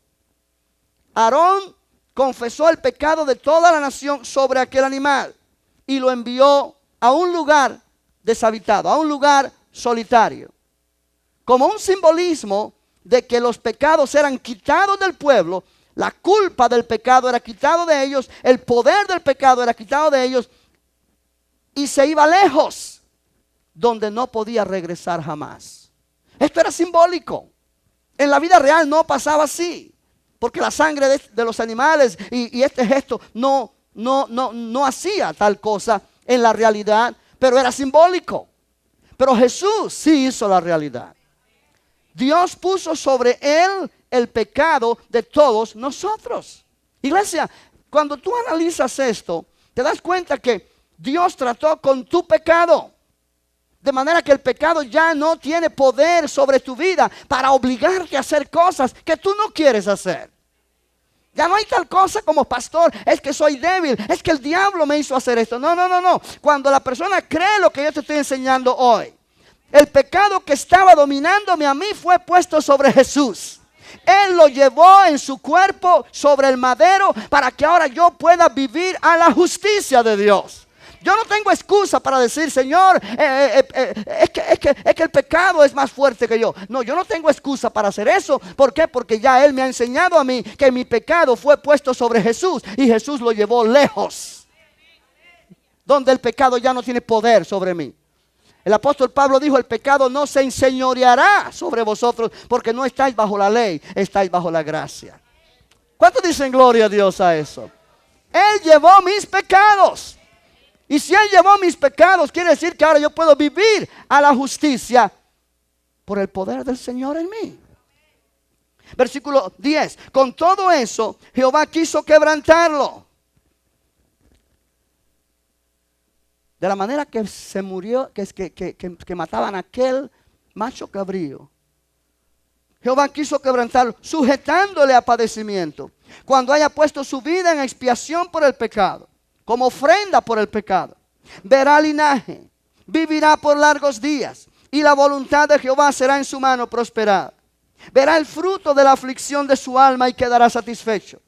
Aarón confesó el pecado de toda la nación sobre aquel animal y lo envió a un lugar deshabitado, a un lugar solitario, como un simbolismo de que los pecados eran quitados del pueblo. La culpa del pecado era quitado de ellos, el poder del pecado era quitado de ellos y se iba lejos, donde no podía regresar jamás. Esto era simbólico. En la vida real no pasaba así, porque la sangre de los animales y este gesto no hacía tal cosa en la realidad, pero era simbólico. Pero Jesús sí hizo la realidad. Dios puso sobre él el pecado de todos nosotros. Iglesia, cuando tú analizas esto, te das cuenta que Dios trató con tu pecado. De manera que el pecado ya no tiene poder sobre tu vida para obligarte a hacer cosas que tú no quieres hacer. Ya no hay tal cosa como pastor, es que soy débil, es que el diablo me hizo hacer esto. No. Cuando la persona cree lo que yo te estoy enseñando hoy, el pecado que estaba dominándome a mí fue puesto sobre Jesús. Él lo llevó en su cuerpo sobre el madero para que ahora yo pueda vivir a la justicia de Dios. Yo no tengo excusa para decir, Señor, es que el pecado es más fuerte que yo. No, yo no tengo excusa para hacer eso. ¿Por qué? Porque ya Él me ha enseñado a mí que mi pecado fue puesto sobre Jesús y Jesús lo llevó lejos, donde el pecado ya no tiene poder sobre mí. El apóstol Pablo dijo, el pecado no se enseñoreará sobre vosotros, porque no estáis bajo la ley, estáis bajo la gracia. ¿Cuántos dicen gloria a Dios a eso? Él llevó mis pecados. Y si Él llevó mis pecados, quiere decir que ahora yo puedo vivir a la justicia por el poder del Señor en mí. Versículo 10. Con todo eso, Jehová quiso quebrantarlo. De la manera que se murió, que mataban a aquel macho cabrío. Jehová quiso quebrantarlo, sujetándole a padecimiento, cuando haya puesto su vida en expiación por el pecado, como ofrenda por el pecado. Verá linaje, vivirá por largos días, y la voluntad de Jehová será en su mano prosperada. Verá el fruto de la aflicción de su alma y quedará satisfecho.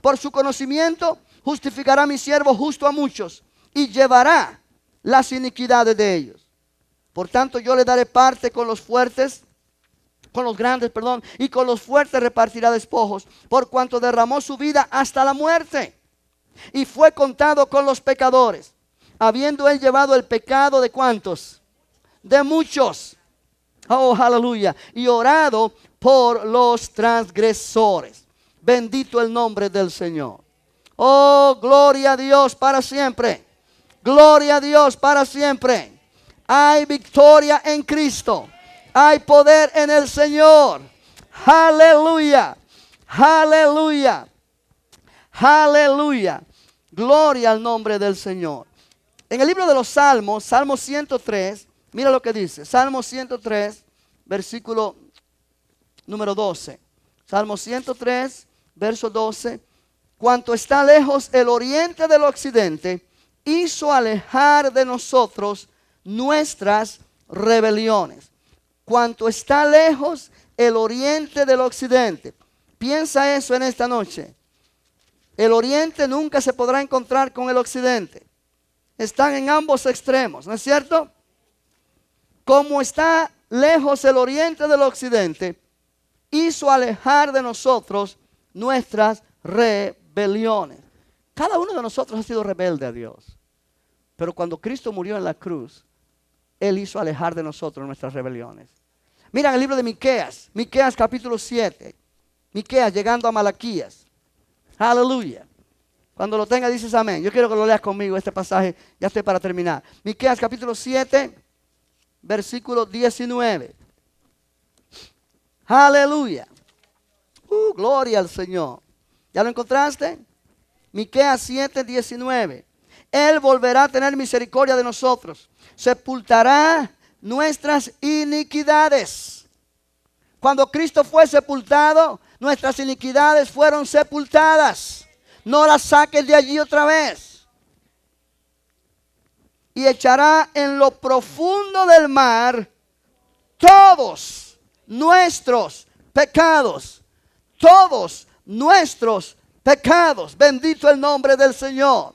Por su conocimiento justificará mi siervo justo a muchos, y llevará las iniquidades de ellos. Por tanto, yo le daré parte con los fuertes, con los grandes, y con los fuertes repartirá despojos, por cuanto derramó su vida hasta la muerte, y fue contado con los pecadores, habiendo él llevado el pecado de ¿cuántos? De muchos. Oh, aleluya. Y orado por los transgresores. Bendito el nombre del Señor. Oh, gloria a Dios para siempre. Gloria a Dios para siempre. Hay victoria en Cristo. Hay poder en el Señor. Aleluya. Aleluya. Aleluya. Gloria al nombre del Señor. En el libro de los Salmos, Salmo 103, mira lo que dice. Salmo 103, versículo número 12. Salmo 103, verso 12. Cuanto está lejos el oriente del occidente, hizo alejar de nosotros nuestras rebeliones. Cuanto está lejos el oriente del occidente. Piensa eso en esta noche. El oriente nunca se podrá encontrar con el occidente. Están en ambos extremos, ¿no es cierto? Como está lejos el oriente del occidente, hizo alejar de nosotros nuestras rebeliones. Cada uno de nosotros ha sido rebelde a Dios. Pero cuando Cristo murió en la cruz, Él hizo alejar de nosotros nuestras rebeliones. Mira el libro de Miqueas, Miqueas capítulo 7. Miqueas llegando a Malaquías. Aleluya. Cuando lo tengas dices amén. Yo quiero que lo leas conmigo este pasaje. Ya estoy para terminar. Miqueas capítulo 7, versículo 19. Aleluya. Gloria al Señor. ¿Ya lo encontraste? Miqueas 7, 19. Él volverá a tener misericordia de nosotros. Sepultará nuestras iniquidades. Cuando Cristo fue sepultado, nuestras iniquidades fueron sepultadas. No las saques de allí otra vez. Y echará en lo profundo del mar todos nuestros pecados. Todos nuestros pecados. Bendito el nombre del Señor.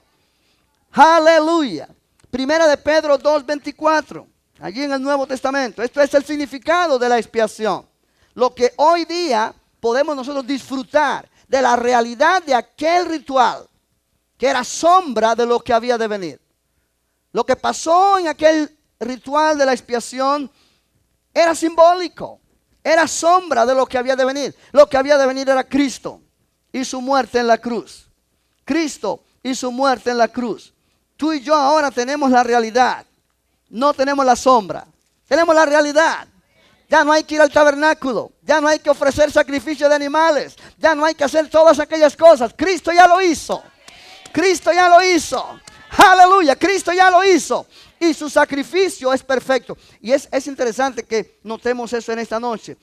Aleluya. Primera de Pedro 2:24. Allí en el Nuevo Testamento. Esto es el significado de la expiación. Lo que hoy día podemos nosotros disfrutar de la realidad de aquel ritual, que era sombra de lo que había de venir. Lo que pasó en aquel ritual de la expiación era simbólico. Era sombra de lo que había de venir. Lo que había de venir era Cristo y su muerte en la cruz. Cristo y su muerte en la cruz. Tú y yo ahora tenemos la realidad. No tenemos la sombra. Tenemos la realidad. Ya no hay que ir al tabernáculo. Ya no hay que ofrecer sacrificio de animales. Ya no hay que hacer todas aquellas cosas. Cristo ya lo hizo. Cristo ya lo hizo. Aleluya. Cristo ya lo hizo. Y su sacrificio es perfecto. Y es interesante que notemos eso en esta noche.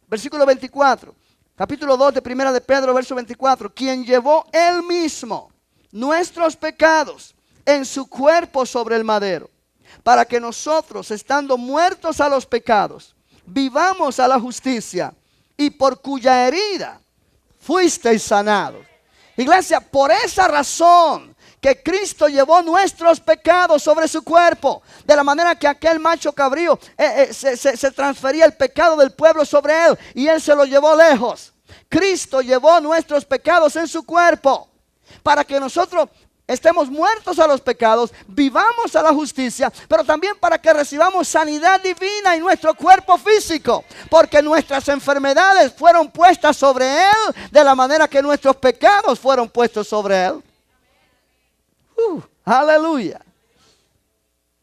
Versículo 24. Capítulo 2 de Primera de Pedro, verso 24. Quien llevó él mismo nuestros pecados en su cuerpo sobre el madero, para que nosotros, estando muertos a los pecados, vivamos a la justicia, y por cuya herida fuisteis sanados. Iglesia, por esa razón que Cristo llevó nuestros pecados sobre su cuerpo, de la manera que aquel macho cabrío se transfería el pecado del pueblo sobre él, y él se lo llevó lejos. Cristo llevó nuestros pecados en su cuerpo, para que nosotros estemos muertos a los pecados, vivamos a la justicia, pero también para que recibamos sanidad divina en nuestro cuerpo físico, porque nuestras enfermedades fueron puestas sobre Él de la manera que nuestros pecados fueron puestos sobre Él. Aleluya.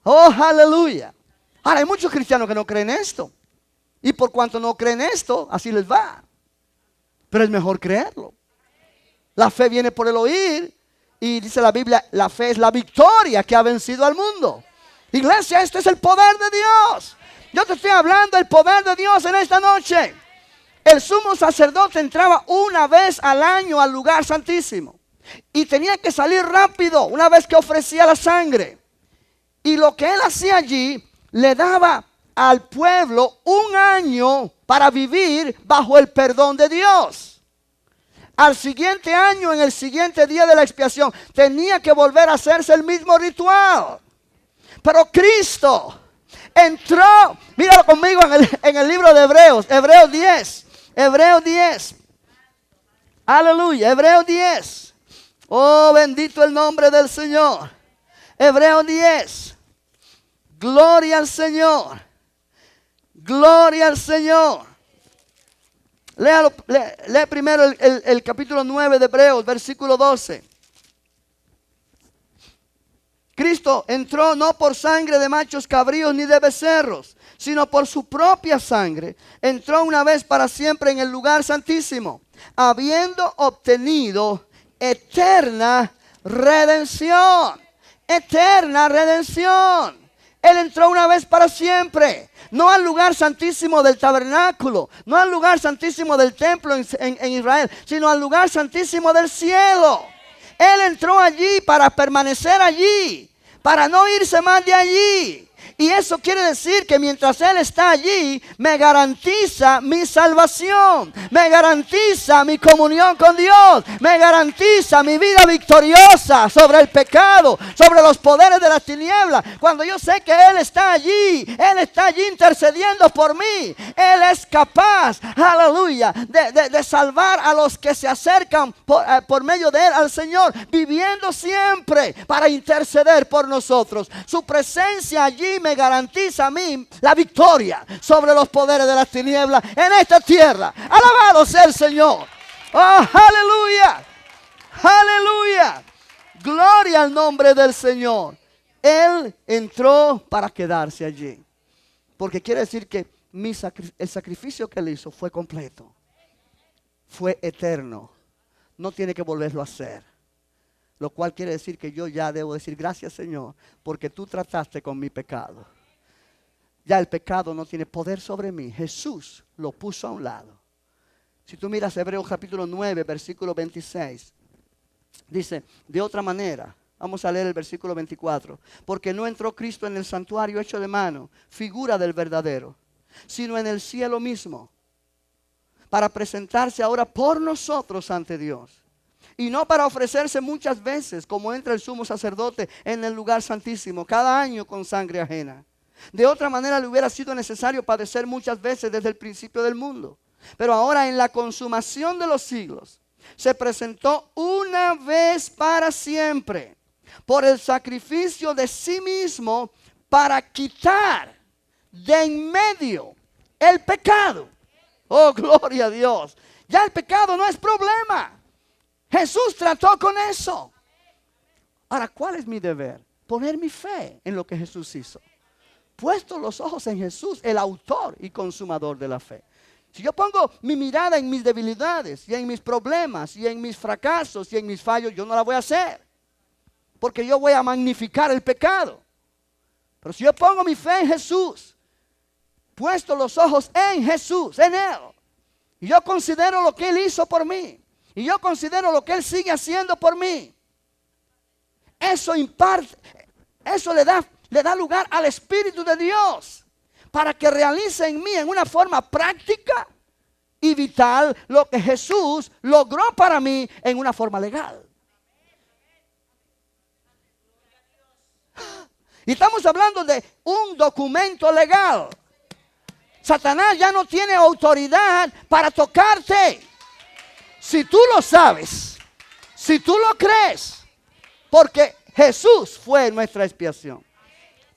Oh, aleluya. Ahora hay muchos cristianos que no creen esto, y por cuanto no creen esto, así les va. Pero es mejor creerlo. La fe viene por el oír. Y dice la Biblia, la fe es la victoria que ha vencido al mundo. Iglesia, este es el poder de Dios. Yo te estoy hablando del poder de Dios en esta noche. El sumo sacerdote entraba una vez al año al lugar santísimo. Y tenía que salir rápido una vez que ofrecía la sangre. Y lo que él hacía allí, le daba al pueblo un año para vivir bajo el perdón de Dios. Al siguiente año, en el siguiente día de la expiación, tenía que volver a hacerse el mismo ritual. Pero Cristo entró, míralo conmigo en el libro de Hebreos, Hebreos 10, Hebreos 10. Aleluya, Hebreos 10. Oh, bendito el nombre del Señor. Hebreos 10. Gloria al Señor. Gloria al Señor. Léalo, lee primero el capítulo 9 de Hebreos, versículo 12. Cristo entró no por sangre de machos cabríos ni de becerros, sino por su propia sangre. Entró una vez para siempre en el lugar santísimo, habiendo obtenido eterna redención. Eterna redención. Él entró una vez para siempre. No al lugar santísimo del tabernáculo, no al lugar santísimo del templo en Israel, sino al lugar santísimo del cielo. Él entró allí para permanecer allí, para no irse más de allí. Y eso quiere decir que mientras Él está allí, me garantiza mi salvación, me garantiza mi comunión con Dios, me garantiza mi vida victoriosa sobre el pecado, sobre los poderes de las tinieblas. Cuando yo sé que Él está allí intercediendo por mí, Él es capaz, aleluya, de salvar a los que se acercan por medio de Él al Señor, viviendo siempre para interceder por nosotros. Su presencia allí me garantiza a mí la victoria sobre los poderes de las tinieblas en esta tierra. Alabado sea el Señor. Oh, aleluya. Aleluya. Gloria al nombre del Señor. Él entró para quedarse allí. Porque quiere decir que el sacrificio que Él hizo fue completo. Fue eterno. No tiene que volverlo a hacer. Lo cual quiere decir que yo ya debo decir gracias, Señor, porque tú trataste con mi pecado. Ya el pecado no tiene poder sobre mí. Jesús lo puso a un lado. Si tú miras Hebreos capítulo 9, versículo 26, dice, de otra manera, vamos a leer el versículo 24, porque no entró Cristo en el santuario hecho de mano, figura del verdadero, sino en el cielo mismo, para presentarse ahora por nosotros ante Dios. Y no para ofrecerse muchas veces, como entra el sumo sacerdote en el lugar santísimo, cada año con sangre ajena. De otra manera le hubiera sido necesario padecer muchas veces desde el principio del mundo. Pero ahora en la consumación de los siglos, se presentó una vez para siempre, por el sacrificio de sí mismo, para quitar de en medio el pecado. Oh, gloria a Dios. Ya el pecado no es problema. Jesús trató con eso. Ahora, ¿cuál es mi deber? Poner mi fe en lo que Jesús hizo. Puesto los ojos en Jesús, el autor y consumador de la fe. Si yo pongo mi mirada en mis debilidades y en mis problemas y en mis fracasos y en mis fallos, yo no la voy a hacer. Porque yo voy a magnificar el pecado. Pero si yo pongo mi fe en Jesús, puesto los ojos en Jesús, en Él, y yo considero lo que Él hizo por mí, y yo considero lo que Él sigue haciendo por mí, eso imparte, eso le da lugar al Espíritu de Dios para que realice en mí en una forma práctica y vital lo que Jesús logró para mí en una forma legal. Y estamos hablando de un documento legal. Satanás ya no tiene autoridad para tocarte. Si tú lo sabes, si tú lo crees, Porque Jesús fue nuestra expiación.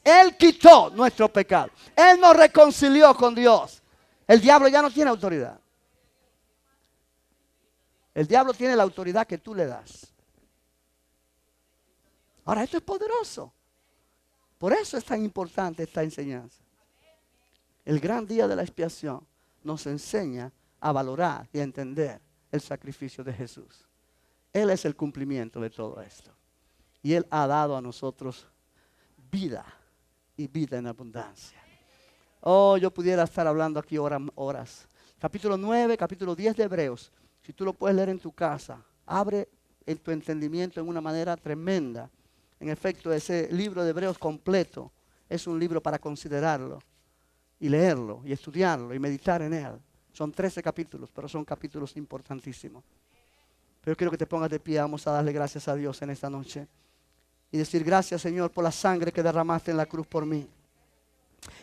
Él quitó nuestro pecado. Él nos reconcilió con Dios. El diablo ya no tiene autoridad. El diablo tiene la autoridad que tú le das. Ahora, esto es poderoso. Por eso es tan importante esta enseñanza. El gran día de la expiación nos enseña a valorar y a entender el sacrificio de Jesús. Él es el cumplimiento de todo esto. Y Él ha dado a nosotros vida y vida en abundancia. Oh, yo pudiera estar hablando aquí horas. Capítulo 9, capítulo 10 de Hebreos. Si tú lo puedes leer en tu casa, abre en tu entendimiento en una manera tremenda. En efecto, ese libro de Hebreos completo es un libro para considerarlo y leerlo y estudiarlo y meditar en él. Son 13 capítulos, pero son capítulos importantísimos. Pero quiero que te pongas de pie. Vamos a darle gracias a Dios en esta noche y decir: gracias, Señor, por la sangre que derramaste en la cruz por mí.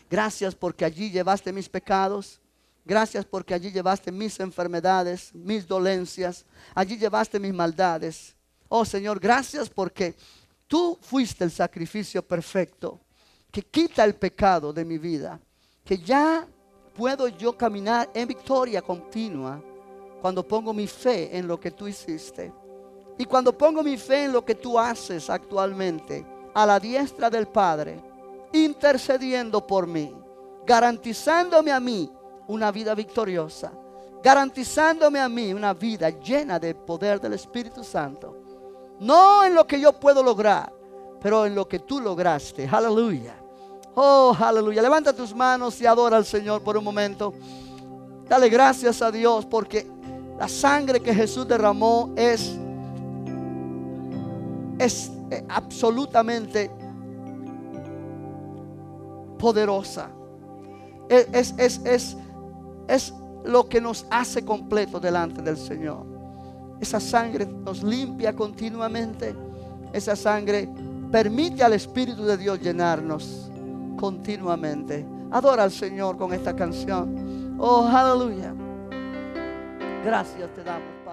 Gracias porque allí llevaste mis pecados. Gracias porque allí llevaste mis enfermedades, mis dolencias. Allí llevaste mis maldades. Oh, Señor, gracias porque tú fuiste el sacrificio perfecto que quita el pecado de mi vida. Que ya puedo yo caminar en victoria continua cuando pongo mi fe en lo que tú hiciste. Y cuando pongo mi fe en lo que tú haces actualmente, a la diestra del Padre, intercediendo por mí, garantizándome a mí una vida victoriosa, garantizándome a mí una vida llena del poder del Espíritu Santo. No en lo que yo puedo lograr, pero en lo que tú lograste. Aleluya. Oh, aleluya. Levanta tus manos y adora al Señor por un momento. Dale gracias a Dios porque la sangre que Jesús derramó es absolutamente poderosa. Es lo que nos hace completos delante del Señor. Esa sangre nos limpia continuamente. Esa sangre permite al Espíritu de Dios llenarnos continuamente. Adora al Señor con esta canción. Oh, aleluya. Gracias te damos.